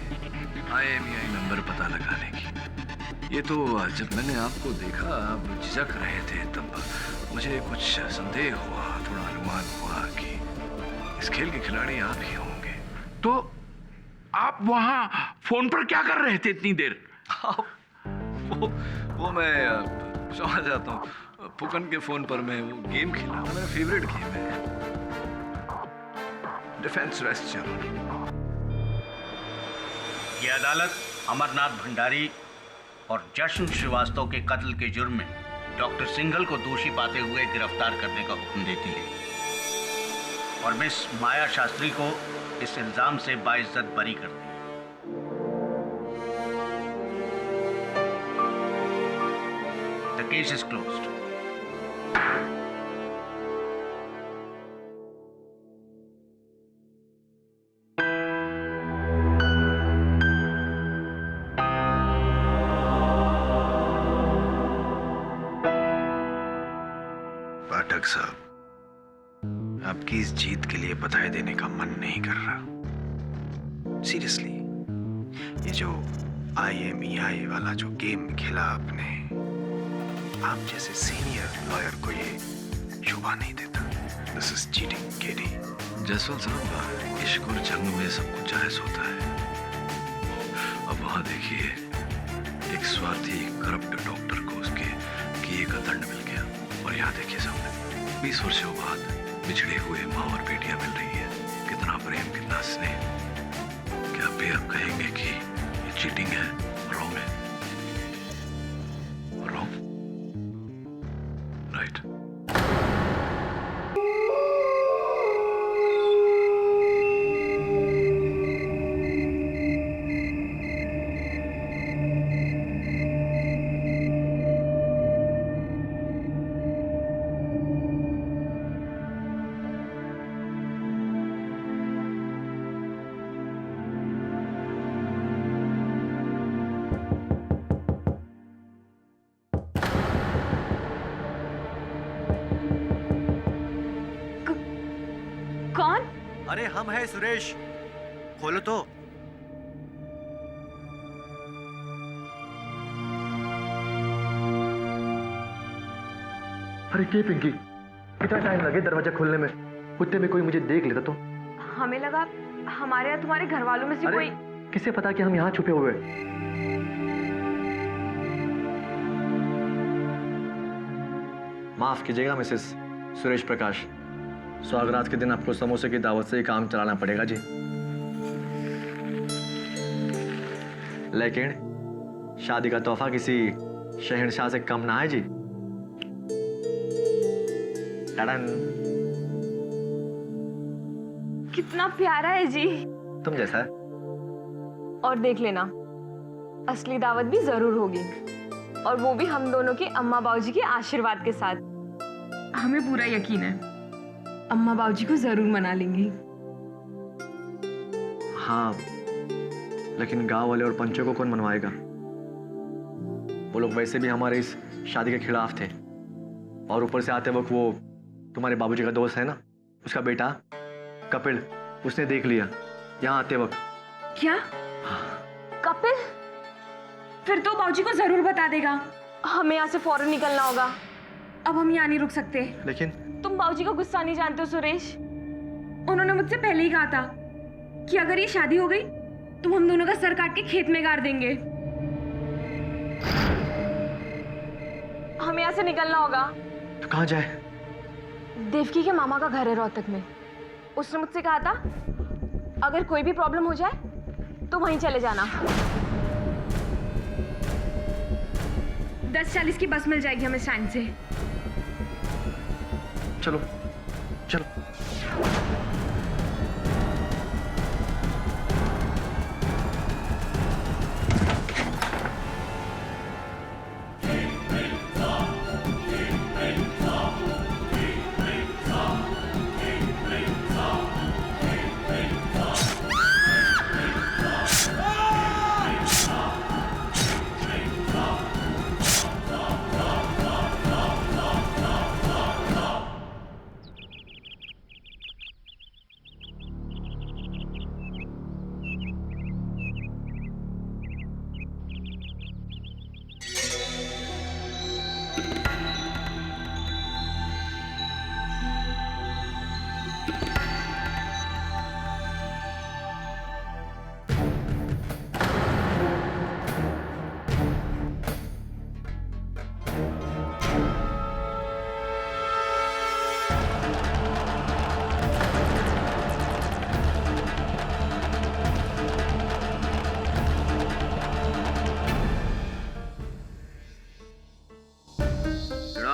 IMEI नंबर पता लगाने की। ये तो जब मैंने आपको देखा आप झिझक रहे थे तब मुझे कुछ संदेह हुआ, थोड़ा अनुमान हुआ कि इस खेल के खिलाड़ी आप ही होंगे। तो आप वहां फोन पर क्या कर रहे थे इतनी देर? वो मैं समझ जाता हूँ, फुकन के फोन पर मैं वो गेम खेला था, मेरा फेवरेट गेम है, डिफेंस वेस्ट। ये अदालत अमरनाथ भंडारी और जश्न श्रीवास्तव के कत्ल के जुर्म में डॉक्टर सिंघल को दोषी पाते हुए गिरफ्तार करने का हुक्म देती है और मिस माया शास्त्री को इस इल्जाम से बाइज्जत बरी करती है। The case is closed. पाठक साहब, आपकी इस जीत के लिए बधाई देने का मन नहीं कर रहा। सीरियसली, ये जो IMEI वाला जो गेम खेला आपने, आप जैसे सीनियर लॉयर को ये शोभा नहीं देता। This is cheating, KD. Jaswant साहब, इश्क और जंग में सब कुछ जायज होता है। अब वहां देखिए, एक स्वार्थी करप्ट डॉक्टर को उसके किए का दंड मिल गया, और यहाँ देखिए सामने 20 वर्षों बाद बिछड़े हुए माँ और बेटियां मिल रही है। कितना प्रेम, कितना स्नेह। क्या आप अब कहेंगे कि ये चीटिंग है, रॉन्ग है? Wrong, right. कौन? अरे हम हैं सुरेश, खोलो तो। अरे के पिंकी, कितना टाइम लगे दरवाजा खोलने में? कुत्ते में कोई मुझे देख लेता तो। हमें लगा हमारे या तुम्हारे घर वालों में से अरे, कोई। किसे पता कि हम यहाँ छुपे हुए? माफ कीजिएगा मिसेस सुरेश प्रकाश, स्वागरात के दिन आपको समोसे की दावत से ही काम चलाना पड़ेगा जी। लेकिन शादी का तोहफा किसी शहंशाह से कम ना है जी। टडन। कितना प्यारा है जी। तुम जैसा है। और देख लेना, असली दावत भी जरूर होगी, और वो भी हम दोनों के अम्मा बाबूजी के आशीर्वाद के साथ। हमें पूरा यकीन है अम्मा बाबूजी को जरूर मना लेंगी। हाँ, लेकिन गांव वाले और पंचों को कौन मनवाएगा? वो लोग वैसे भी हमारे इस शादी के खिलाफ थे, और ऊपर से आते वक्त वो तुम्हारे बाबूजी का दोस्त है ना, उसका बेटा कपिल, उसने देख लिया यहाँ आते वक्त। क्या? कपिल? फिर तो बाबूजी को जरूर बता देगा। हमें यहाँ से फौरन निकलना होगा, अब हम यहाँ नहीं रुक सकते। लेकिन तुम बाबूजी का गुस्सा नहीं जानते हो सुरेश। उन्होंने मुझसे पहले ही कहा था कि अगर ये शादी हो गई तो हम दोनों का सर काट के खेत में गाड़ देंगे। हमें यहाँ से निकलना होगा। तो कहाँ जाए? देवकी के मामा का घर है रोहतक में। उसने मुझसे कहा था अगर कोई भी प्रॉब्लम हो जाए तो वहीं चले जाना। 10:40 की बस मिल जाएगी हमें स्टैंड से। चलो चलो।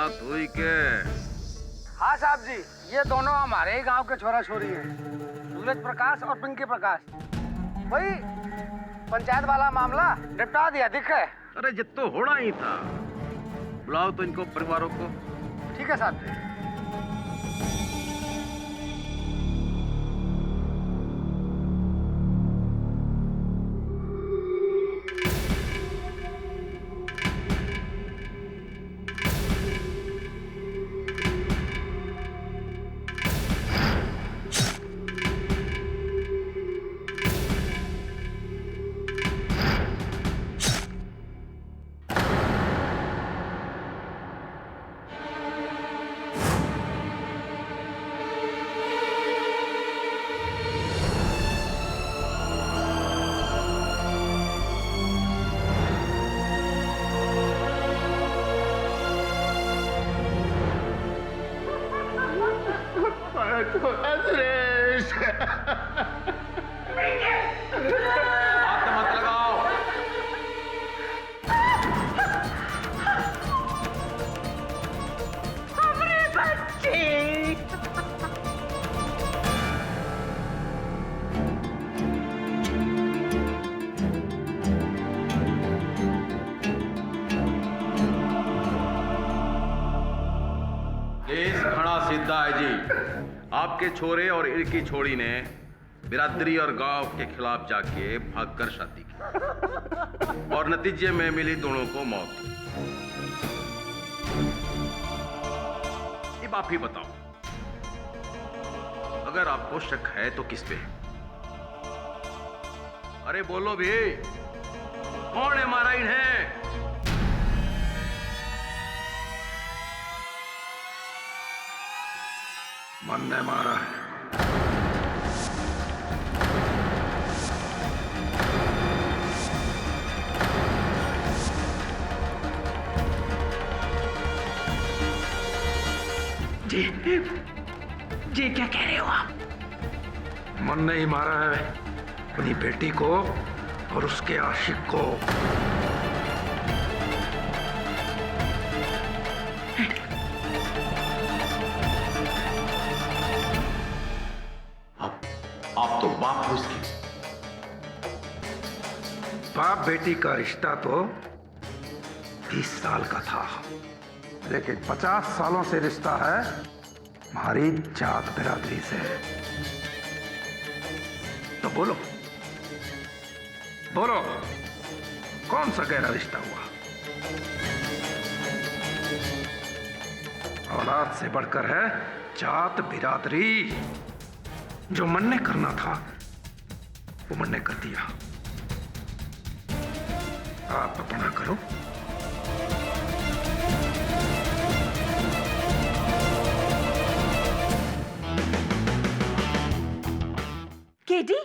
बात हुई के? हाँ साहब जी, ये दोनों हमारे ही गांव के छोरा छोरी हैं, सूरज प्रकाश और पिंकी प्रकाश। वही पंचायत वाला मामला निपटा दिया दिख है। अरे जितो होना ही था। बुलाओ तो इनको परिवारों को। ठीक है साहब जी। आपके छोरे और इनकी छोड़ी ने बिरादरी और गांव के खिलाफ जाके भागकर शादी की और नतीजे में मिली दोनों को मौत। अब आप ही बताओ, अगर आपको शक है तो किस पे? अरे बोलो भी, कौन है मारा इन्हें? मन ने मारा है। जी क्या कह रहे हो आप? मन ने ही मारा है अपनी बेटी को और उसके आशिक को। आप तो बाप हो इसकी। बाप बेटी का रिश्ता तो 30 साल का था, लेकिन 50 सालों से रिश्ता है हमारी जात बिरादरी से। तो बोलो बोलो, कौन सा गहरा रिश्ता हुआ? औलाद से बढ़कर है जात बिरादरी। जो मन ने करना था वो मन ने कर दिया। आप अपना करो। केडी,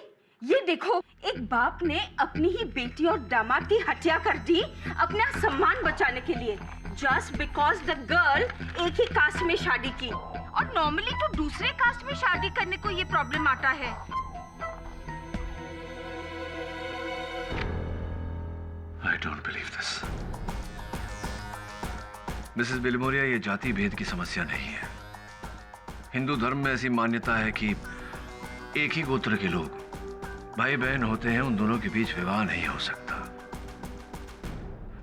ये देखो, एक बाप ने अपनी ही बेटी और दामाद की हत्या कर दी अपना सम्मान बचाने के लिए, जस्ट बिकॉज द गर्ल एक ही कास्ट में शादी की। और नॉर्मली तो दूसरे कास्ट में शादी करने को ये प्रॉब्लम आता है। I don't believe this. Mrs Bilimoria, ये जाति भेद की समस्या नहीं है। हिंदू धर्म में ऐसी मान्यता है कि एक ही गोत्र के लोग भाई बहन होते हैं, उन दोनों के बीच विवाह नहीं हो सकता।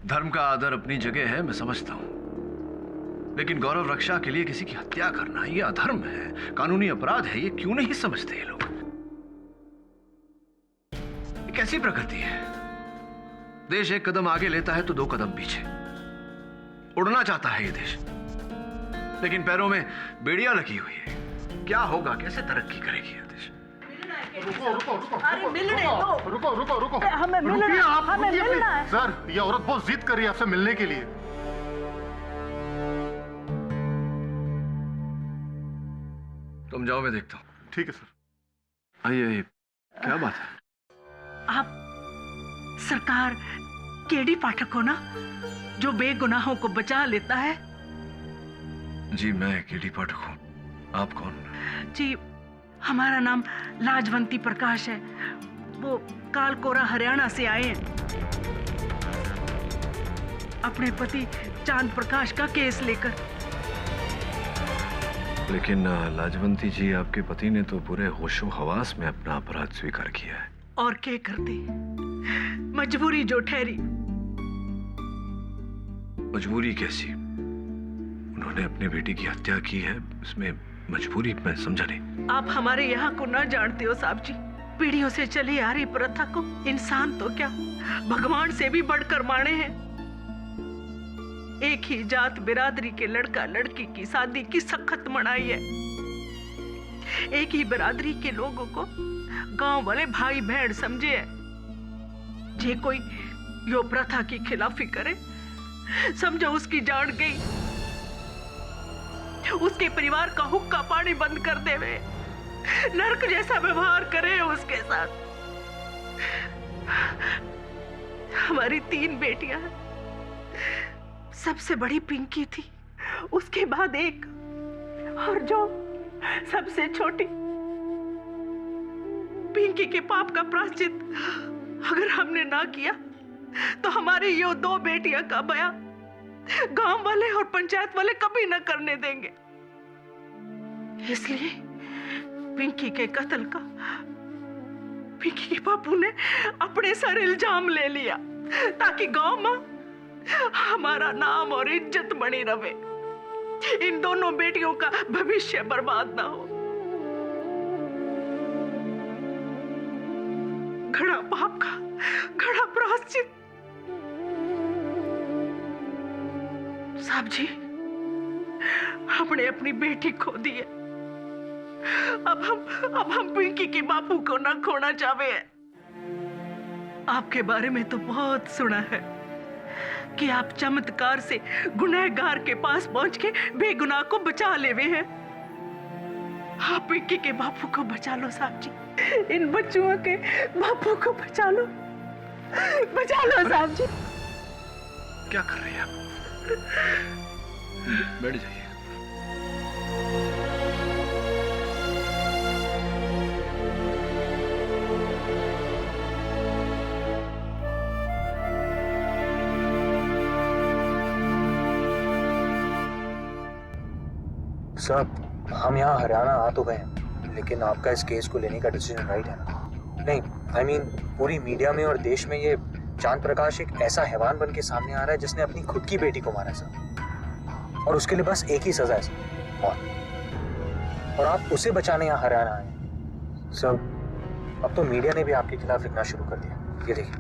धर्म का आदर अपनी जगह है, मैं समझता हूं, लेकिन गौरव रक्षा के लिए किसी की हत्या करना यह अधर्म है, कानूनी अपराध है। ये क्यों नहीं समझते ये लोग? ये कैसी प्रकृति है? देश एक कदम आगे लेता है तो 2 कदम पीछे। उड़ना चाहता है ये देश, लेकिन पैरों में बेड़ियां लगी हुई है। क्या होगा? कैसे तरक्की करेगी ये देश? रुको रुको रुको, अरे मिलने दो। रुको रुको रुको, हमें मिलना, हमें मिलना है। सर, ये औरत बहुत जिद कर रही है आपसे मिलने के लिए। तुम जाओ, मैं देखता हूं। ठीक है सर। आइए आइए, क्या बात है? आप सरकार केडी पाठक हो ना, जो बेगुनाहों को बचा लेता है? जी मैं केडी पाठक हूं। आप कौन? जी हमारा नाम लाजवंती प्रकाश है। वो कालकोरा हरियाणा से आए हैं अपने पति चांद प्रकाश का केस लेकर। लेकिन लाजवंती जी, आपके पति ने तो पूरे होशो हवास में अपना अपराध स्वीकार किया है। और क्या करते, मजबूरी जो ठहरी। मजबूरी कैसी? उन्होंने अपने बेटी की हत्या की है, इसमें मजबूरी मैं समझा नहीं। आप हमारे यहाँ को न जानते हो साहब जी। पीढ़ियों से चली आ रही प्रथा को इंसान तो क्या, भगवान से भी बढ़कर माने हैं। एक ही जात बिरादरी के लड़का लड़की की शादी की सख्त मनाही है। एक ही बिरादरी के लोगों को गांव वाले भाई बहन समझे है। जे कोई यो प्रथा की खिलाफी करे, समझो उसकी जान गई। उसके परिवार का हुक्का पानी बंद कर देवे, नरक जैसा व्यवहार करे उसके साथ। हमारी 3 बेटियां, सबसे बड़ी पिंकी थी, उसके बाद एक, और जो सबसे छोटी। पिंकी के पाप का प्रायश्चित अगर हमने ना किया तो हमारी ये 2 बेटियां का बयां गांव वाले और पंचायत वाले कभी न करने देंगे। इसलिए पिंकी के कत्ल का पिंकी के बापू ने अपने सर इल्जाम ले लिया, ताकि गांव में हमारा नाम और इज्जत बनी रहे, इन दोनों बेटियों का भविष्य बर्बाद ना हो। घड़ा पाप का घड़ा प्रायश्चित। साहब जी, हमने अपनी बेटी खो दी है। अब हम पिंकी के बापू को ना खोना चाहते हैं। आपके बारे में तो बहुत सुना है कि आप चमत्कार से गुनहगार के पास पहुंच के बेगुनाह को बचा लेवे हैं। आप पिंकी के बापू को बचा लो साहब जी, इन बच्चों के बापू को बचा लो साहब जी। क्या कर रही हैं आप? बैठ जाइए। साहब, हम यहाँ हरियाणा आ तो गए हैं, लेकिन आपका इस केस को लेने का डिसीजन राइट है ना? नहीं, I mean, पूरी मीडिया में और देश में ये चांद प्रकाश एक ऐसा हैवान बन के सामने आ रहा है जिसने अपनी खुद की बेटी को मारा सर, और उसके लिए बस एक ही सजा है सर, मौत। और आप उसे बचाने यहाँ हरियाणा आए सर। अब तो मीडिया ने भी आपके खिलाफ लिखना शुरू कर दिया। ये देखिए।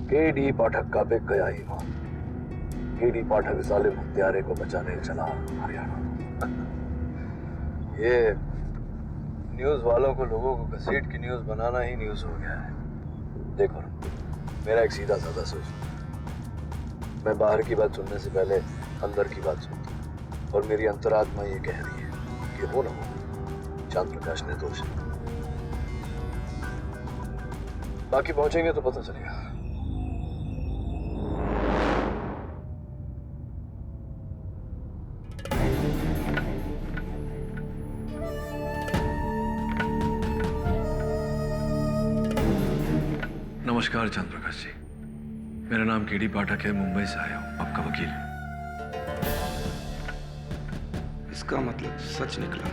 केडी पाठक का बिक गया ईमान। केडी पाठक जालिम हत्यारे को बचाने चला हरियाणा। ये न्यूज वालों को लोगों को घसीट की न्यूज बनाना ही न्यूज हो गया है। देखो, मेरा एक सीधा साधा सोच। मैं बाहर की बात सुनने से पहले अंदर की बात सुनता हूँ, और मेरी अंतरात्मा ये कह रही है कि हो ना हो, चांद प्रकाश ने दोष है। बाकी पहुंचेंगे तो पता चलेगा। नमस्कार चांद प्रकाश जी, मेरा नाम केडी पाठक है, मुंबई से आया हूँ, आपका वकील। इसका मतलब सच निकला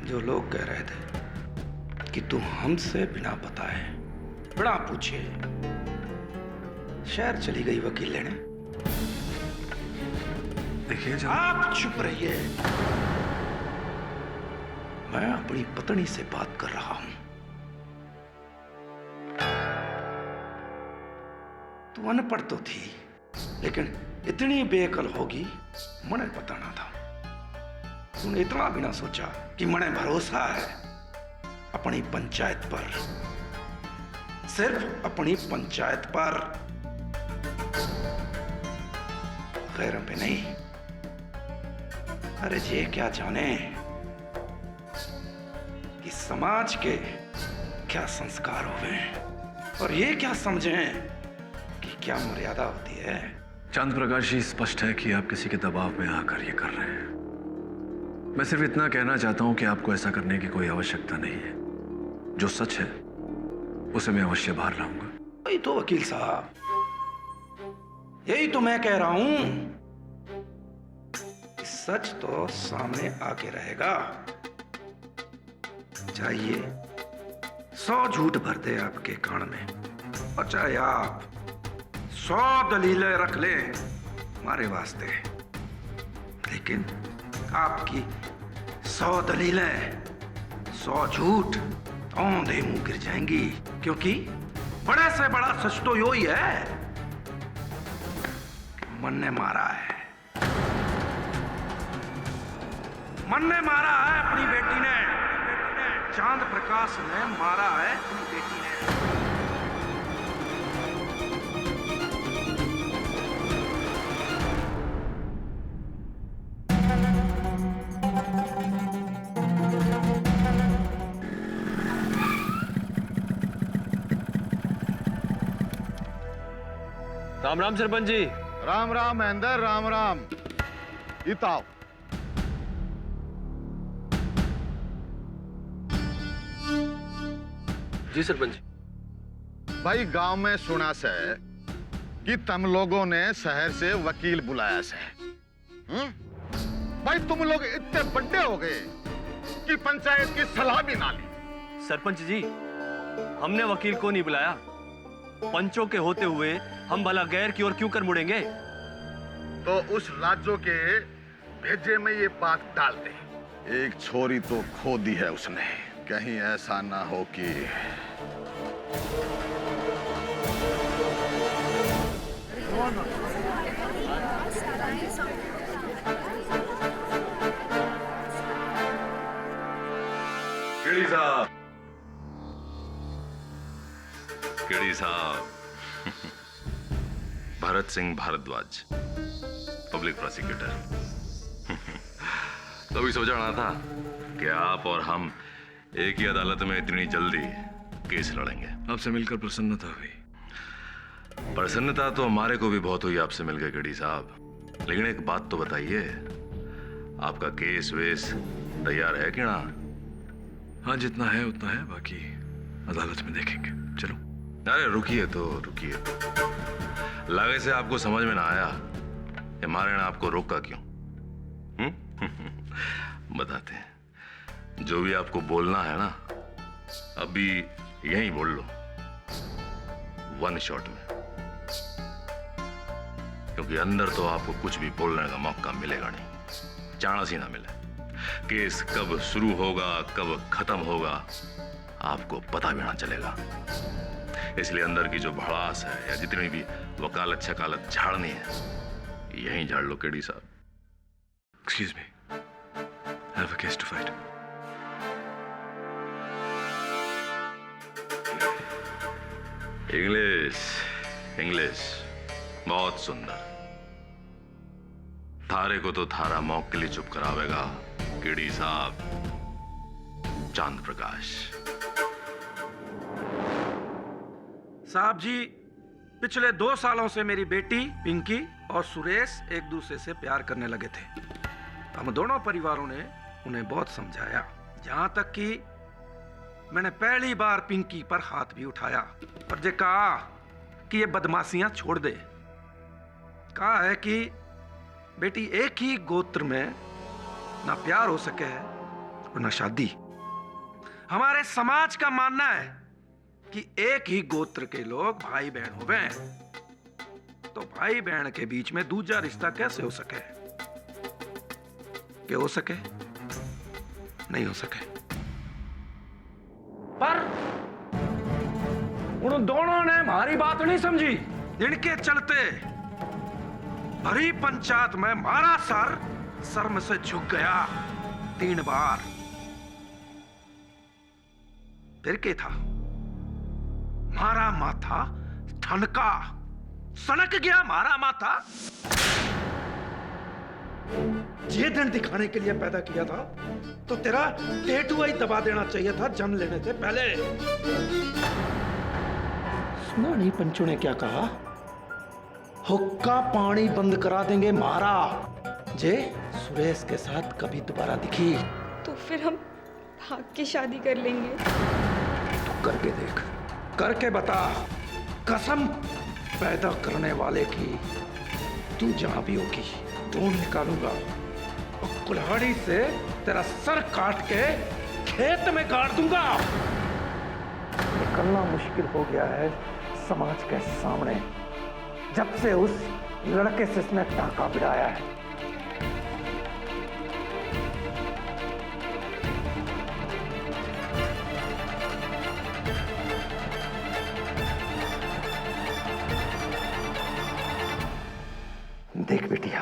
जो लोग कह रहे थे कि तू हमसे बिना बताए, बिना पूछे शहर चली गई वकील लेने। देखिए, आप चुप रहिए, मैं अपनी पत्नी से बात कर रहा हूं। तू अनपढ़ तो थी, लेकिन इतनी बेअकल होगी मने पता ना था। तूने इतना भी ना सोचा कि मने भरोसा है अपनी पंचायत पर, सिर्फ अपनी पंचायत पर, गैरों पे नहीं। अरे ये क्या जाने कि समाज के क्या संस्कार हुए, और ये क्या समझें कि क्या मर्यादा होती है। चांद प्रकाश जी, स्पष्ट है कि आप किसी के दबाव में आकर ये कर रहे हैं। मैं सिर्फ इतना कहना चाहता हूं कि आपको ऐसा करने की कोई आवश्यकता नहीं है। जो सच है उसे मैं अवश्य बाहर लाऊंगा। वही तो वकील साहब, यही तो मैं कह रहा हूं सच तो सामने आके रहेगा। चाहिए 100 झूठ भर दे आपके कान में, और चाहे आप 100 दलीलें रख ले हमारे वास्ते, लेकिन आपकी 100 दलीलें 100 झूठ औंधे मुंह गिर जाएंगी, क्योंकि बड़े से बड़ा सच तो यो ही है कि मन ने मारा है। मन ने मारा है अपनी बेटी ने, चांद प्रकाश ने मारा है अपनी बेटी ने। राम राम सरपंच जी। राम राम महेंद्र, राम राम। इताओ। जी सरपंच जी। भाई गांव में सुना से कि तुम लोगों ने शहर से वकील बुलाया से। भाई तुम लोग इतने बड़े हो गए कि पंचायत की सलाह भी ना ली। सरपंच जी, हमने वकील को नहीं बुलाया। पंचों के होते हुए हम भला गैर की ओर क्यों कर मुड़ेंगे? तो उस लाजो के भेजे में ये बात डाल दे। एक छोरी तो खो दी है उसने, कहीं ऐसा ना हो कि केड़ी साहब, केड़ी साहब, भरत सिंह भारद्वाज, पब्लिक प्रोसिक्यूटर। कभी सोचा ना था कि आप और हम एक ही अदालत में इतनी जल्दी केस लड़ेंगे। आपसे मिलकर प्रसन्नता हुई। प्रसन्नता तो हमारे को भी बहुत हुई आपसे मिलकर केडी साहब, लेकिन एक बात तो बताइए, आपका केस वेस तैयार है कि ना? हाँ, जितना है उतना है, बाकी अदालत में देखेंगे। चलो। अरे रुकिए तो, रुकिए तो। लागे से आपको समझ में ना आया हमारे ने आपको रोका क्यों? बताते हैं। जो भी आपको बोलना है ना, अभी यहीं बोल लो, 1 शॉट में, क्योंकि अंदर तो आपको कुछ भी बोलने का मौका मिलेगा नहीं, चांस ही ना मिले। केस कब शुरू होगा, कब खत्म होगा, आपको पता भी ना चलेगा। इसलिए अंदर की जो भड़ास है या जितनी भी वकालत शकालत झाड़नी है, यहीं झाड़ लो केडी साहब। Excuse me, I have a case to fight. English, English बहुत सुंदर। थारे को तो थारा मौक के लिए चुप करावेगा केडी साहब, चांद प्रकाश। साहब जी, पिछले 2 सालों से मेरी बेटी पिंकी और सुरेश एक दूसरे से प्यार करने लगे थे। हम दोनों परिवारों ने उन्हें बहुत समझाया, जहां तक कि मैंने पहली बार पिंकी पर हाथ भी उठाया और ये कहा कि ये बदमाशियां छोड़ दे। कहा है कि बेटी, एक ही गोत्र में ना प्यार हो सके है और ना शादी। हमारे समाज का मानना है कि एक ही गोत्र के लोग भाई बहन हो गए, तो भाई बहन के बीच में दूसरा रिश्ता कैसे हो सके? क्या हो सके? नहीं हो सके। पर उन दोनों ने हमारी बात नहीं समझी। इनके चलते भरी पंचायत में हमारा सर शर्म से झुक गया 3 बार। फिर क्या था? मारा माथा ठनका, सनक गया मारा माथा। ये दिन दिखाने के लिए पैदा किया था, तो तेरा टेटू ही दबा देना चाहिए था जन्म लेने से पहले। सुना नहीं पंचों ने क्या कहा? हुक्का पानी बंद करा देंगे मारा जे सुरेश के साथ कभी दोबारा दिखी तो फिर हम भाग के शादी कर लेंगे। तो करके देख, करके बता, कसम पैदा करने वाले की, तू जहां भी होगी खून निकालूंगा और कुल्हाड़ी से तेरा सर काट के खेत में गाड़ दूंगा। निकलना मुश्किल हो गया है समाज के सामने जब से उस लड़के से इसने टाका भिड़ाया है। देख बेटिया,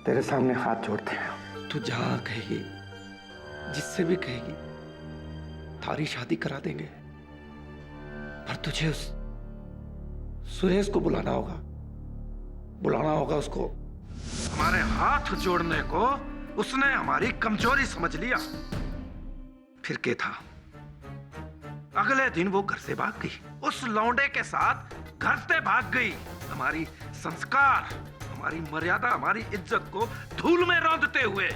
तेरे सामने हाथ जोड़ते हैं। तू जहां कहेगी, जिससे भी कहेगी, थारी शादी करा देंगे। पर तुझे उस सुरेश को बुलाना होगा उसको। हमारे हाथ जोड़ने को उसने हमारी कमजोरी समझ लिया। फिर क्या था, अगले दिन वो घर से भाग गई। उस लौंडे के साथ घर से भाग गई। हमारी संस्कार, हमारी मर्यादा, हमारी इज्जत को धूल में रौंदते हुए।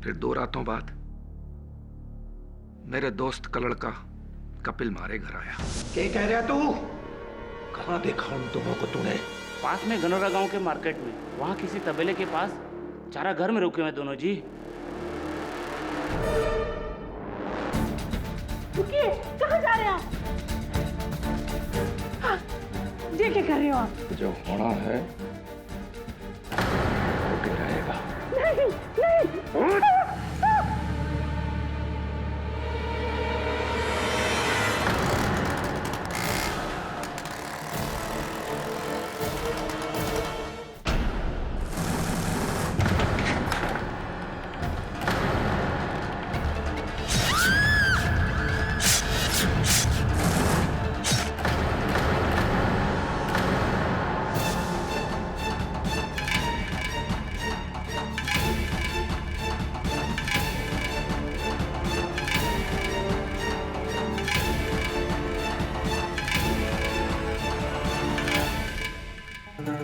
फिर 2 रातों बाद मेरे दोस्त का लड़का कपिल मारे घर आया। क्या कह रहा तू? कहां देखा उन दोनों को तूने? पास में गनौरा गांव के मार्केट में, वहां किसी तबेले के पास चारा घर में रुके हुए दोनों जी। रुकिए, कहाँ जा रहे हैं आप? ये क्या कर रहे हो आप? जो होना है वो क्या रहेगा? नहीं, नहीं।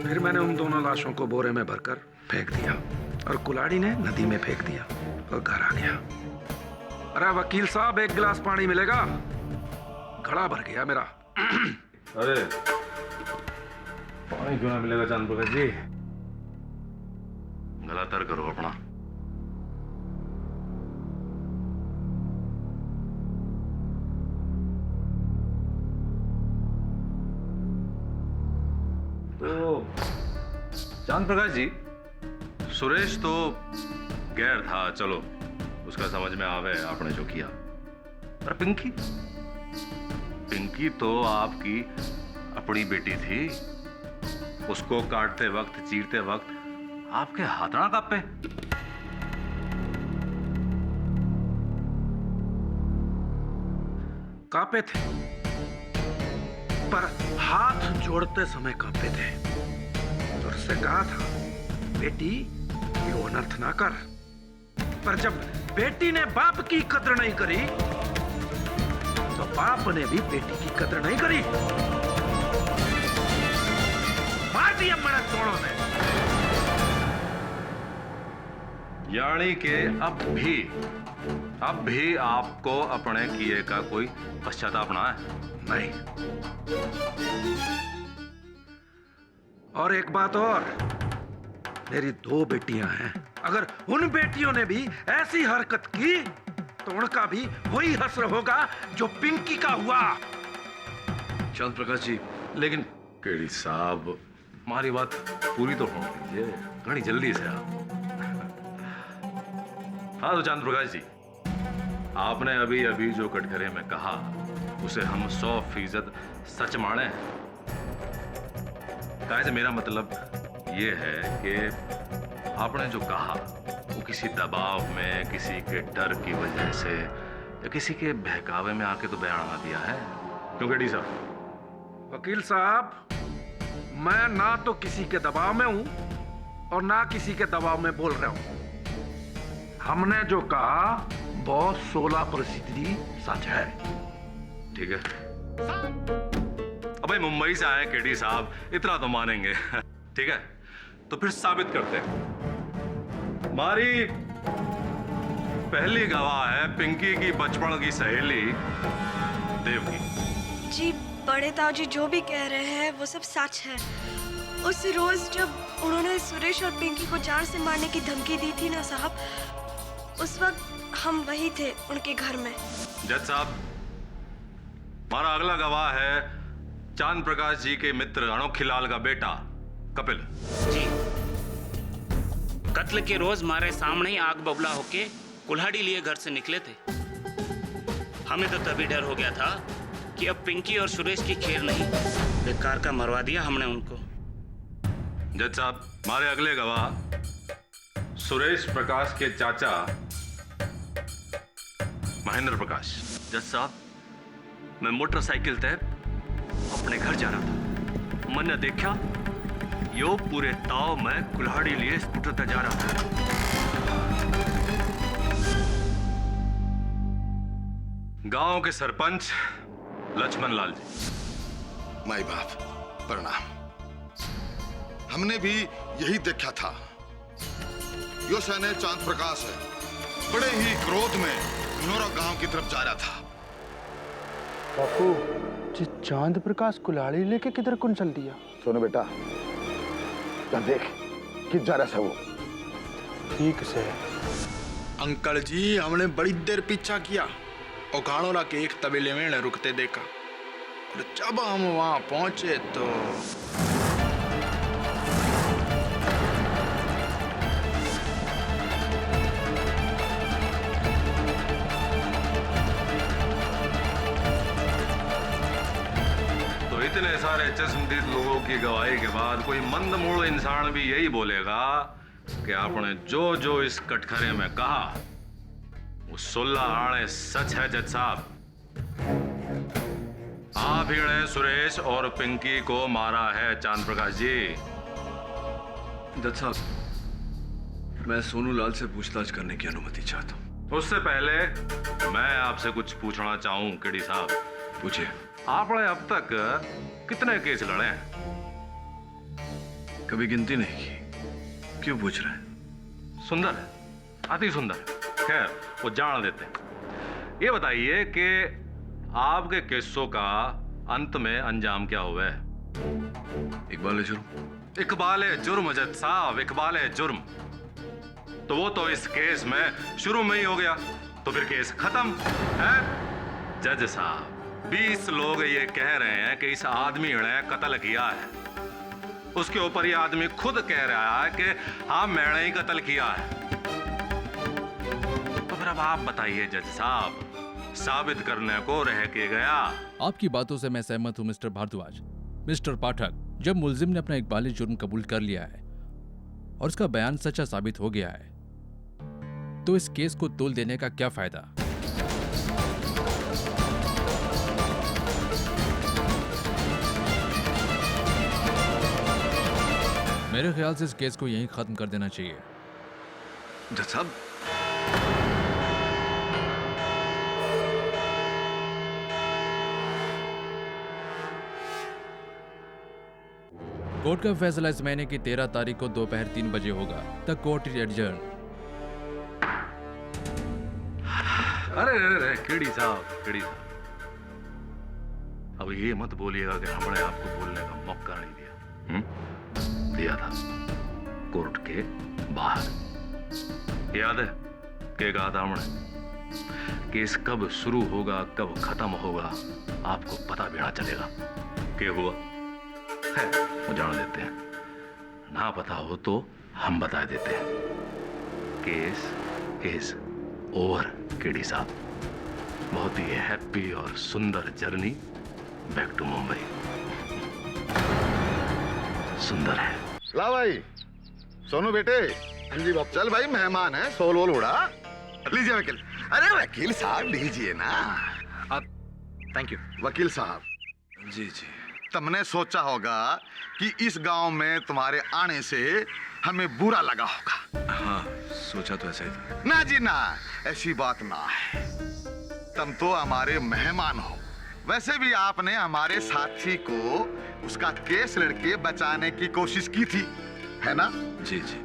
फिर मैंने उन दोनों लाशों को बोरे में भरकर फेंक दिया और कुल्हाड़ी ने नदी में फेंक दिया और घर आ गया। अरे वकील साहब, 1 गिलास पानी मिलेगा? घड़ा भर गया मेरा। अरे पानी क्यों ना मिलेगा चांद प्रकाश जी? गला तर करो अपना। तो चांद प्रकाश जी, सुरेश तो गैर था, चलो उसका समझ में आवे आपने जो किया। पर पिंकी तो आपकी अपनी बेटी थी। उसको काटते वक्त, चीरते वक्त आपके हाथ ना कांपे? कांपे थे, पर हाथ जोड़ते समय कांपे थे। और उससे कहा था, बेटी ये अनर्थ ना कर। पर जब बेटी ने बाप की कदर नहीं करी तो बाप ने भी बेटी की कदर नहीं करी। मार दिया मर्द दोनों ने। यानी कि अब भी आपको अपने किए का कोई पश्चाताप ना है? नहीं। और एक बात और, मेरी 2 बेटियां हैं। अगर उन बेटियों ने भी ऐसी हरकत की तो उनका भी वही हश्र होगा जो पिंकी का हुआ। चंद्र प्रकाश जी, लेकिन केड़ी साहब, हमारी बात पूरी तो होने दीजिए, घनी जल्दी से आप। हाँ तो चंद्र प्रकाश जी, आपने अभी जो कटघरे में कहा उसे हम 100% सच माने। कैसे, मेरा मतलब ये है कि आपने जो कहा वो किसी दबाव में, किसी के डर की वजह से या किसी के बहकावे में आके तो बयान ना दिया है, क्योंकि डी साहब? वकील साहब, मैं ना तो किसी के दबाव में हूं और ना किसी के दबाव में बोल रहा हूं। हमने जो कहा वो 16% सच है। ठीक है। अब भाई मुंबई से आए केडी साहब, इतना तो मानेंगे। ठीक है, तो फिर साबित करते हैं। हमारी पहली गवाह है पिंकी की बचपन की सहेली देवकी। जी, बड़े ताऊ जी जो भी कह रहे हैं वो सब सच है। उस रोज जब उन्होंने सुरेश और पिंकी को जान से मारने की धमकी दी थी ना साहब, उस वक्त हम वही थे उनके घर में। जज साहब, हमारा अगला गवाह है चांद प्रकाश जी के मित्र अनोखीलाल का बेटा कपिल जी। कत्ल के रोज हमारे सामने ही आग बबूला होके कुल्हाड़ी लिए घर से निकले थे। हमें तो तभी डर हो गया था कि अब पिंकी और सुरेश की खेर नहीं, बेकार का मरवा दिया हमने उनको। जज साहब, हमारे अगले गवाह सुरेश प्रकाश के चाचा महेंद्र प्रकाश। जज साहब, मैं मोटरसाइकिल तय अपने घर जा रहा था। मैंने देखा यो पूरे ताव में कुल्हाड़ी लिए स्कूटर तक जा रहा था। गांव के सरपंच लक्ष्मण लाल जी। माई बाप प्रणाम। हमने भी यही देखा था। यो सैने चांद प्रकाश है, बड़े ही क्रोध में नोरा गांव की तरफ जा रहा था। बापू जी, चांद प्रकाश कुल्हाड़ी लेके किधर कौन चल दिया? सोनू बेटा, देख किस जा रहा है वो। ठीक से। अंकल जी, हमने बड़ी देर पीछा किया और गाड़ोरा के एक तबेले में न रुकते देखा, और जब हम वहां पहुंचे तो इतने सारे चश्मदीद लोगों की गवाही के बाद कोई मंदमूल इंसान भी यही बोलेगा कि आपने जो जो इस कटघरे में कहा वो 16 आने सच है। जज साहब, आप ही ने सुरेश और पिंकी को मारा है। चांद प्रकाश जी। जज साहब, मैं सोनू लाल से पूछताछ करने की अनुमति चाहता हूँ। उससे पहले मैं आपसे कुछ पूछना चाहूं केडी साहब। पूछिए। आपने अब तक कितने केस लड़े हैं? कभी गिनती नहीं की। क्यों पूछ रहे हैं? सुंदर है, अति सुंदर। खैर, वो जान देते हैं। ये बताइए कि आपके केसों का अंत में अंजाम क्या हुआ है? इकबाल जुर्म। इकबाल जुर्म जज साहब, इकबाल जुर्म। तो वो तो इस केस में शुरू में ही हो गया, तो फिर केस खत्म है। जज साहब, 20 लोग ये कह रहे हैं कि इस आदमी ने कत्ल किया है। उसके ऊपर ये आदमी खुद कह रहा है कि हाँ, मैंने ही कत्ल किया है। तो फिर अब आप बताइए जज साहब, साबित करने को रह के गया। आपकी बातों से मैं सहमत हूँ मिस्टर भारद्वाज। मिस्टर पाठक, जब मुलजिम ने अपना इकबाली जुर्म कबूल कर लिया है और उसका बयान सच्चा साबित हो गया है, तो इस केस को तोल देने का क्या फायदा? मेरे ख्याल से इस केस को यहीं खत्म कर देना चाहिए। जज साहब, कोर्ट का फैसला इस महीने की 13 तारीख को दोपहर 3 बजे होगा। The court is adjourn. अरे केडी साहब, केडी साहब, अब ये मत बोलिएगा कि हमने आपको बोलने का मौका नहीं दिया। दिया था, कोर्ट के बाहर। याद है क्या कहा था हमने? केस कब शुरू होगा, कब खत्म होगा, आपको पता भी ना चलेगा। क्या हुआ है वो जान देते हैं, ना पता हो तो हम बता देते हैं। केस इज ओवर केडी साहब। बहुत ही हैप्पी और सुंदर जर्नी बैक टू मुंबई। सुंदर है। ला भाई, सोनू बेटे। जी बाप। चल भाई, मेहमान है, सोल वोल उड़ा। लीजिए वकील। अरे वकील साहब लीजिए ना। थैंक यू वकील साहब। जी जी। तुमने सोचा होगा कि इस गांव में तुम्हारे आने से हमें बुरा लगा होगा। हाँ, सोचा तो ऐसा ही था। ना जी ना, ऐसी बात ना है। तुम तो हमारे मेहमान हो। वैसे भी आपने हमारे साथी को उसका केस लड़के बचाने की कोशिश की थी, है ना? जी जी।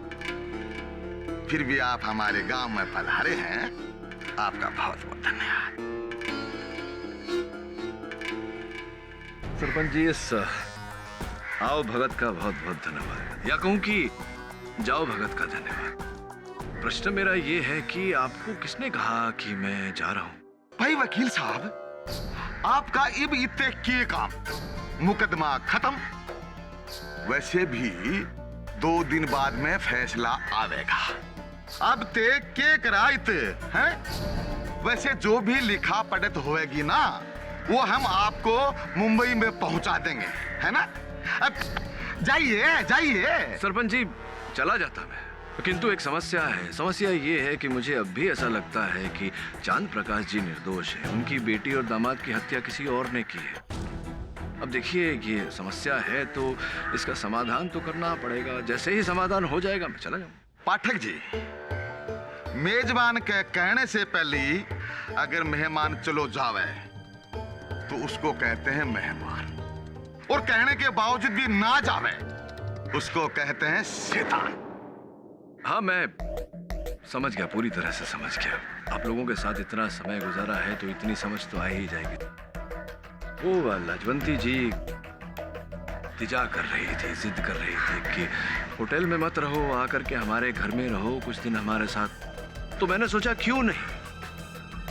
फिर भी आप हमारे गांव में पधारे हैं, आपका बहुत बहुत धन्यवाद। सरपंच जी, इस आओ भगत का बहुत बहुत धन्यवाद, या कहूं कि जाओ भगत का धन्यवाद। प्रश्न मेरा ये है कि आपको किसने कहा कि मैं जा रहा हूं? भाई वकील साहब, आपका इब इतने के काम, मुकदमा खत्म। वैसे भी 2 दिन बाद में फैसला आवेगा। अब ते के कराइते हैं? वैसे जो भी लिखा पढ़त होएगी ना, वो हम आपको मुंबई में पहुंचा देंगे, है ना? अब जाइए जाइए। सरपंच जी, चला जाता मैं, किंतु एक समस्या है। समस्या ये है कि मुझे अब भी ऐसा लगता है कि चांद प्रकाश जी निर्दोष हैं। उनकी बेटी और दामाद की हत्या किसी और ने की है। अब देखिए, ये समस्या है तो इसका समाधान तो करना पड़ेगा। जैसे ही समाधान हो जाएगा मैं चला जाऊंगा। पाठक जी, मेजबान के कहने से पहले अगर मेहमान चलो जावे तो उसको कहते हैं मेहमान, और कहने के बावजूद भी ना जावे उसको कहते हैं शैतान। हाँ, मैं समझ गया, पूरी तरह से समझ गया। आप लोगों के साथ इतना समय गुजारा है तो इतनी समझ तो आ ही जाएगी। वो लाजवंती जी तिजा कर रही थी, जिद कर रही थी कि होटल में मत रहो, आकर के हमारे घर में रहो कुछ दिन हमारे साथ। तो मैंने सोचा क्यों नहीं,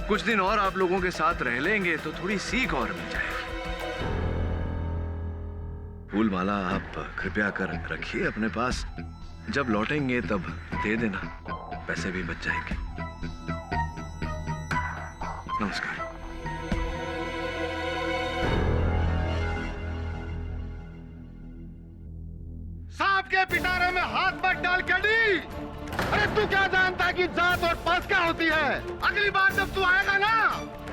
कुछ दिन और आप लोगों के साथ रह लेंगे तो थोड़ी सीख और मिल जाएगी। फूल माला आप कृपया कर रखिए अपने पास, जब लौटेंगे तब दे देना, पैसे भी बच जाएंगे। नमस्कार। सांप के पिटारे में हाथ मत डाल कड़ी। अरे तू क्या जानता है कि जात और पास क्या होती है? अगली बार जब तू आएगा ना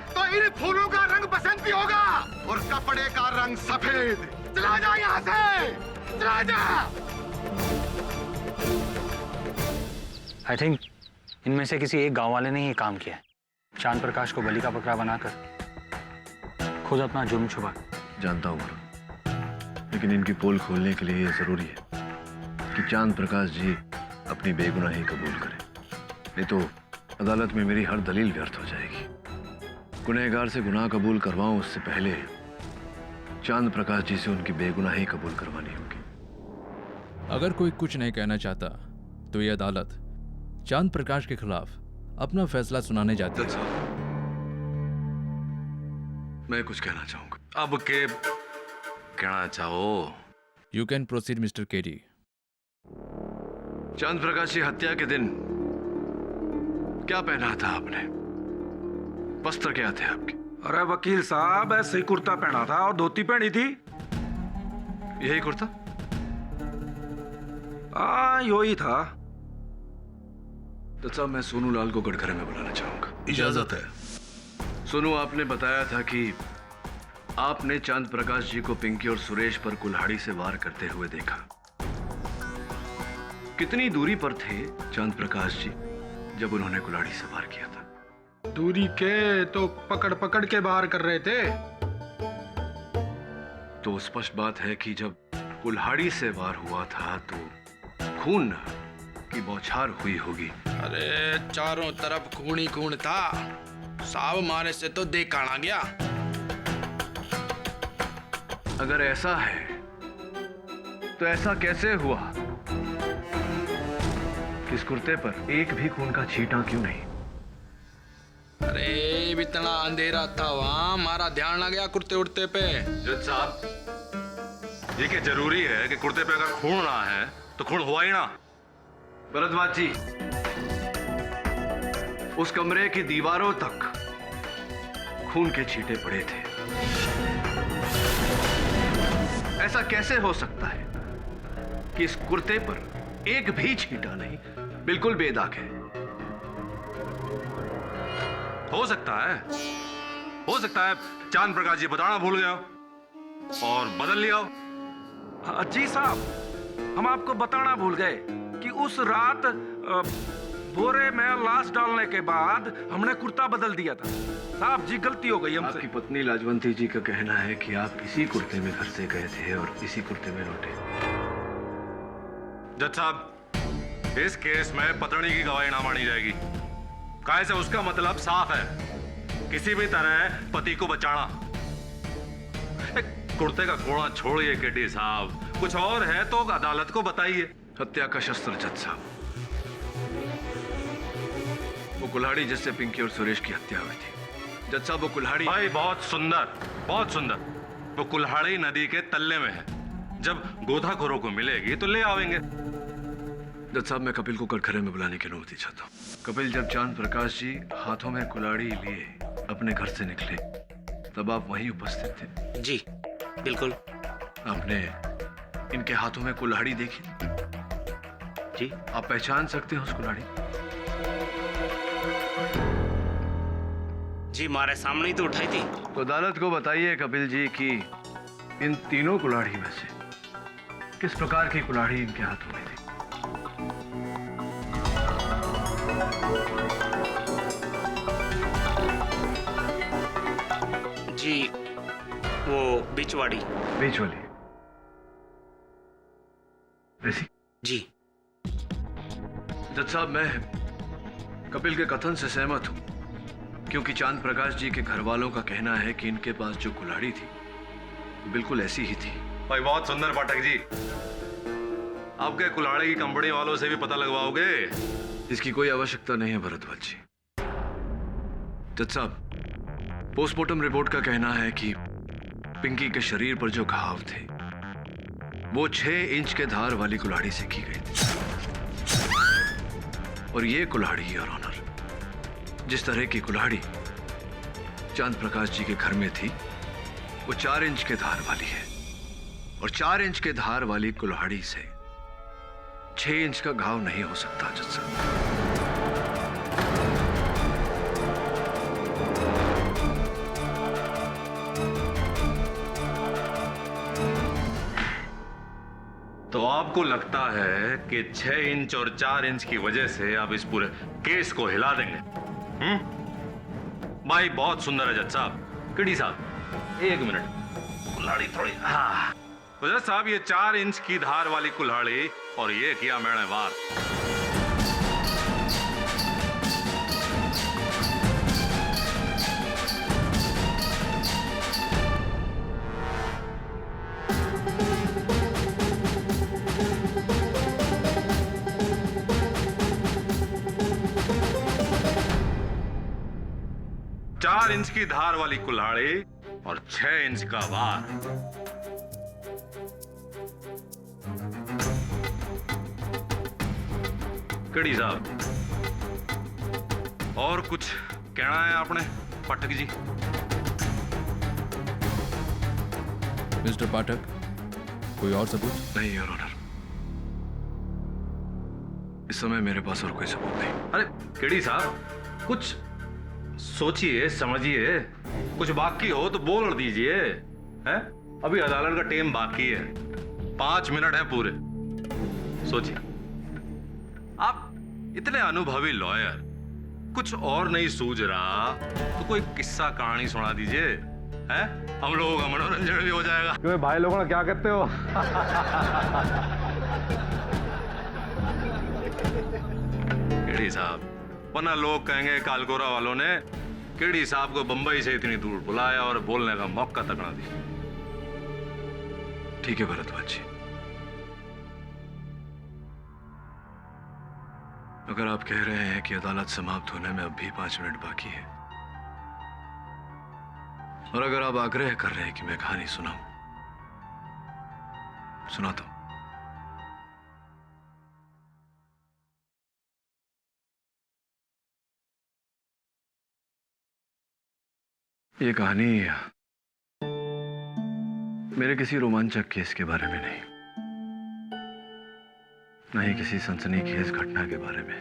तो इन फूलों का रंग बसंती होगा और कपड़े का रंग सफेद। चला जा यहाँ से, चला जा। आई थिंक इनमें से किसी एक गांव वाले ने ये काम किया है। चांद प्रकाश को बलि का बकरा बनाकर खुद अपना जुर्म छुपा। जानता हूँ, लेकिन इनकी पोल खोलने के लिए ये जरूरी है कि चांद प्रकाश जी अपनी बेगुनाही कबूल करें, नहीं तो अदालत में मेरी हर दलील व्यर्थ हो जाएगी। गुनहगार से गुनाह कबूल करवाऊं उससे पहले चांद प्रकाश जी से उनकी बेगुनाही कबूल करवानी होगी। अगर कोई कुछ नहीं कहना चाहता तो ये अदालत चांद प्रकाश के खिलाफ अपना फैसला सुनाने जाती है। मैं कुछ कहना चाहूंगा। अब के कहना चाहो? You can proceed mister KD. चांद प्रकाश की हत्या के दिन क्या पहना था आपने? वस्त्र क्या थे आपके? अरे वकील साहब, ऐसे ही कुर्ता पहना था और धोती पहनी थी। यही कुर्ता? यही था। तो साहब, मैं सोनू लाल को गड़खरे में बुलाना चाहूंगा। इजाजत है। सोनू, आपने बताया था कि आपने चांद प्रकाश जी को पिंकी और सुरेश पर कुल्हाड़ी से वार करते हुए देखा। कितनी दूरी पर थे चांद प्रकाश जी जब उन्होंने कुल्हाड़ी से वार किया था? दूरी के तो पकड़ पकड़ के बाहर कर रहे थे। तो स्पष्ट बात है कि जब कुल्हाड़ी से वार हुआ था तो खून की बौछार हुई होगी। अरे चारों तरफ खून ही खून था, साव मारे से तो देखा ना गया। अगर ऐसा है तो ऐसा कैसे हुआ कि इस कुर्ते पर एक भी खून का छींटा क्यों नहीं? अरे इतना अंधेरा था वहां, हमारा ध्यान ना गया कुर्ते उड़ते पे। जज साहब, ये क्या जरूरी है कि कुर्ते पे अगर खून ना है तो खून हुआ ही ना? भरद्वाज जी, उस कमरे की दीवारों तक खून के छींटे पड़े थे। ऐसा कैसे हो सकता है कि इस कुर्ते पर एक भी छींटा नहीं, बिल्कुल बेदाग है? हो सकता है चांद प्रकाश जी बताना भूल गया और बदल लिया। जी साहब, हम आपको बताना भूल गए कि उस रात बोरे में लाश डालने के बाद हमने कुर्ता बदल दिया था। साहब जी, गलती हो गई हमसे। आपकी पत्नी लाजवंती जी का कहना है कि आप इसी कुर्ते में घर से गए थे और इसी कुर्ते में लौटे। जज साहब, इस केस में पत्नी की गवाही ना मानी जाएगी। काहे से उसका मतलब साफ है, किसी भी तरह पति को बचाना। कुर्ते का कोड़ा छोड़िए केडी साहब, कुछ और है तो अदालत को बताइए। हत्या का शस्त्र जज साहब, वो कुल्हाड़ी जिससे पिंकी और सुरेश की हत्या हुई थी। जज साहब वो कुल्हाड़ी। भाई बहुत सुंदर, बहुत सुंदर। वो कुल्हाड़ी नदी के तल्ले में है, जब गोताखोरों को मिलेगी तो ले आवेंगे। जज साहब मैं कपिल को कटघरे में बुलाने की अनुमति चाहता हूँ। कपिल, जब चांद प्रकाश जी हाथों में कुल्हाड़ी लिए अपने घर से निकले तब आप वहीं उपस्थित थे? जी बिल्कुल। आपने इनके हाथों में कुल्हाड़ी देखी? जी। आप पहचान सकते हैं उस कुल्हाड़ी? जी हमारे सामने ही तो उठाई थी। तो अदालत को बताइए कपिल जी कि इन तीनों कुल्हाड़ी में से किस प्रकार की कुल्हाड़ी इनके हाथों में थी? जी वो बीच वाली। बीच वाली? ऐसी? जी। जज साहब मैं कपिल के कथन से सहमत हूं, क्योंकि चांद प्रकाश जी के घर वालों का कहना है कि इनके पास जो कुल्हाड़ी थी बिल्कुल ऐसी ही थी। भाई बहुत सुंदर पाठक जी, आपके कुल्हाड़ी की कंपनी वालों से भी पता लगवाओगे? इसकी कोई आवश्यकता नहीं है भरद्वाज जी। जज साहब, पोस्टमार्टम रिपोर्ट का कहना है कि पिंकी के शरीर पर जो घाव थे वो 6 इंच के धार वाली कुल्हाड़ी से की गई थी, और ये कुल्हाड़ी योर ऑनर, जिस तरह की कुल्हाड़ी चांद प्रकाश जी के घर में थी वो 4 इंच के धार वाली है, और 4 इंच के धार वाली कुल्हाड़ी से 6 इंच का घाव नहीं हो सकता जज साहब। तो आपको लगता है कि 6 इंच और 4 इंच की वजह से आप इस पूरे केस को हिला देंगे? भाई बहुत सुंदर है जज साहब। किडी साहब 1 मिनट, कुल्हाड़ी थोड़ी। हाँ तो जज साहब, ये 4 इंच की धार वाली कुल्हाड़ी और ये किया मैंने वार। चार इंच की धार वाली कुल्हाड़ी और 6 इंच का वार। कड़ी साहब, और कुछ कहना है आपने पाठक जी? मिस्टर पाठक, कोई और सबूत? नहीं योर ऑनर, इस समय मेरे पास और कोई सबूत नहीं। अरे केडी साहब, कुछ सोचिए समझिए, कुछ बाकी हो तो बोल दीजिए। हैं? अभी अदालत का टाइम बाकी है, 5 मिनट है पूरे। सोचिए, आप इतने अनुभवी लॉयर, कुछ और नहीं सूझ रहा तो कोई किस्सा कहानी सुना दीजिए, हैं? हम लोगों का मनोरंजन भी हो जाएगा। क्यों भाई लोगों ने क्या कहते हो? केडी साहब, वरना लोग कहेंगे कालकोरा वालों ने केडी साहब को बंबई से इतनी दूर बुलाया और बोलने का मौका तक ना दिया। ठीक है भरद्वाज जी, अगर आप कह रहे हैं कि अदालत समाप्त होने में अब भी 5 मिनट बाकी है, और अगर आप आग्रह कर रहे हैं कि मैं कहानी सुनाऊं, सुनाता हूं। ये कहानी मेरे किसी रोमांचक केस के बारे में नहीं, न ही किसी सनसनीखेज घटना के बारे में।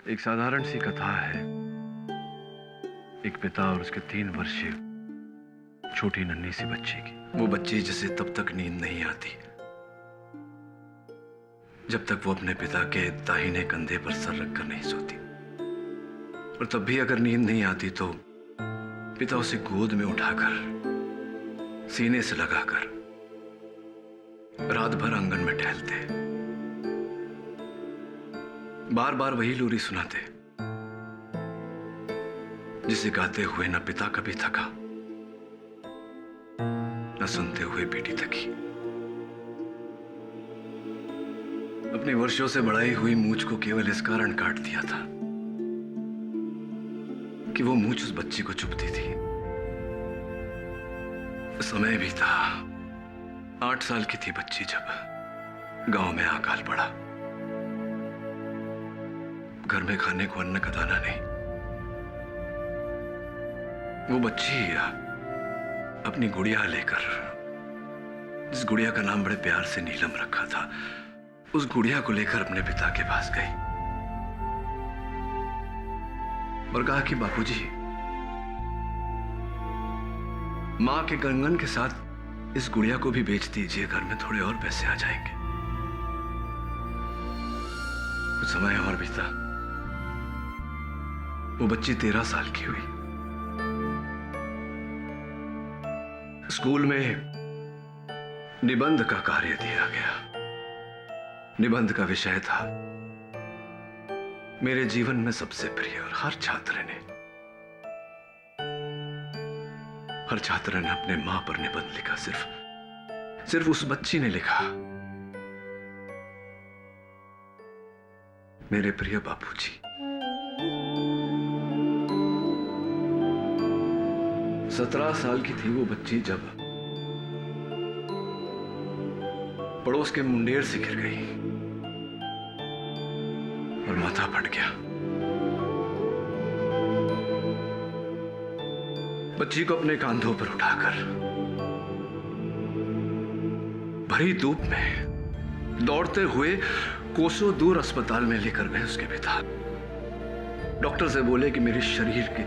एक साधारण सी कथा है, एक पिता और उसके 3 वर्षीय छोटी नन्ही सी बच्ची की। वो बच्ची जिसे तब तक नींद नहीं आती जब तक वो अपने पिता के दाहिने कंधे पर सर रखकर नहीं सोती, और तब भी अगर नींद नहीं आती तो पिता उसे गोद में उठाकर सीने से लगाकर रात भर आंगन में टहलते, बार बार वही लोरी सुनाते जिसे गाते हुए न पिता कभी थका सुनते हुए पीटी थकी। अपनी वर्षों से बढ़ाई हुई मूंछ को केवल इस कारण काट दिया था कि वो मूंछ उस बच्ची को चुभती थी। समय भी था, 8 साल की थी बच्ची जब गांव में अकाल पड़ा। घर में खाने को अन्न का दाना नहीं। वो बच्ची अपनी गुड़िया लेकर, जिस गुड़िया का नाम बड़े प्यार से नीलम रखा था, उस गुड़िया को लेकर अपने पिता के पास गई और कहा कि बापूजी, मां के कंगन के साथ इस गुड़िया को भी बेच दीजिए, घर में थोड़े और पैसे आ जाएंगे। कुछ समय और बीता, वो बच्ची 13 साल की हुई। स्कूल में निबंध का कार्य दिया गया। निबंध का विषय था मेरे जीवन में सबसे प्रिय, और हर छात्र ने अपने मां पर निबंध लिखा। सिर्फ उस बच्ची ने लिखा, मेरे प्रिय बापूजी। 17 साल की थी वो बच्ची जब पड़ोस के मुंडेर से गिर गई और माथा फट गया। बच्ची को अपने कांधों पर उठाकर भरी धूप में दौड़ते हुए कोसों दूर अस्पताल में लेकर गए उसके पिता। डॉक्टर से बोले कि मेरे शरीर के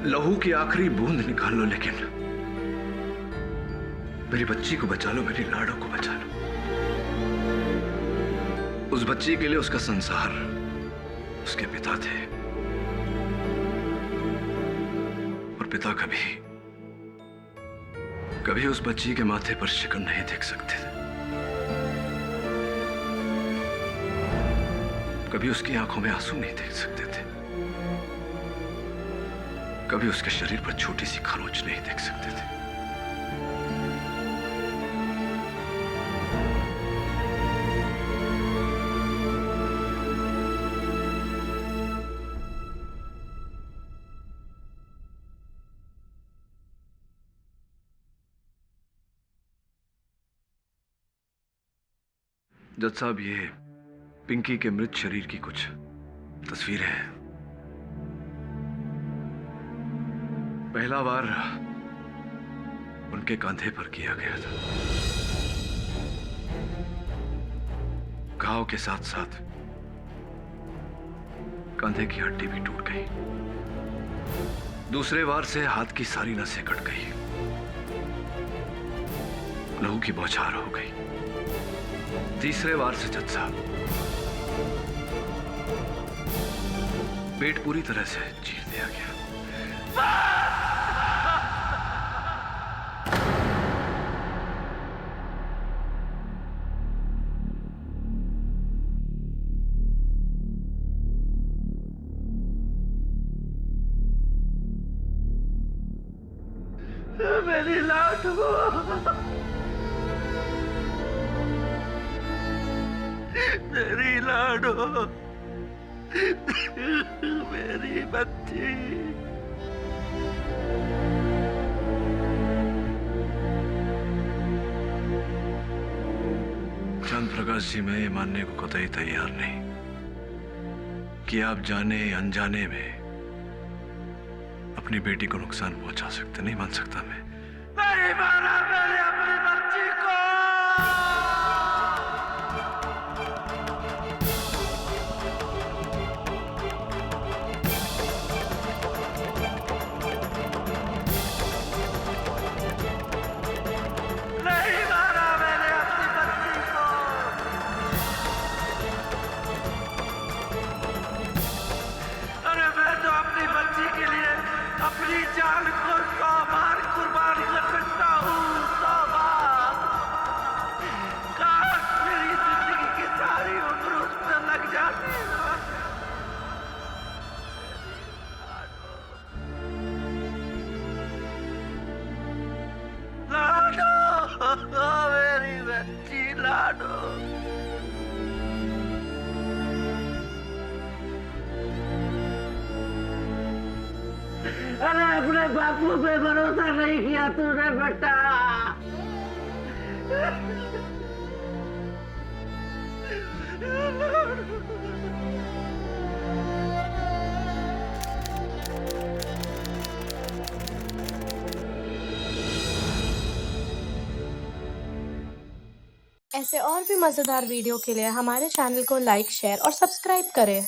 लहू की आखिरी बूंद निकाल लो, लेकिन मेरी बच्ची को बचा लो, मेरी लाडो को बचा लो। उस बच्ची के लिए उसका संसार उसके पिता थे, और पिता कभी उस बच्ची के माथे पर शिकन नहीं देख सकते थे। कभी उसकी आंखों में आंसू नहीं देख सकते थे। कभी उसके शरीर पर छोटी सी खरोंच नहीं देख सकते थे। जज साहब, ये पिंकी के मृत शरीर की कुछ तस्वीरें हैं। पहला वार उनके कंधे पर किया गया था। घाव के साथ साथ कंधे की हड्डी भी टूट गई। दूसरे वार से हाथ की सारी नसें कट गई, लहू की बौछार हो गई। तीसरे वार से जज साहब पेट पूरी तरह से चीर दिया गया। मेरी लाडो, मेरी लाडो, मेरी बच्ची। चंद प्रकाश जी, मैं ये मानने को कतई तैयार नहीं कि आप जाने अनजाने में अपनी बेटी को नुकसान पहुंचा सकते। नहीं मान सकता मैं। नहीं मारा मैंने अपनी बच्ची को। नहीं मारा मैंने अपनी बच्ची को। अरे मैं तो अपनी बच्ची के लिए अपनी जान को 100 बार कुर्बान कर सकता हूँ, 100 बार। काश मेरी जिंदगी की सारी उम्र उस पर लग जाती। लाडो, लाडो। अरे अपने बापू पे भरोसा नहीं किया तूने बेटा। ऐसे और भी मज़ेदार वीडियो के लिए हमारे चैनल को लाइक, शेयर और सब्सक्राइब करें।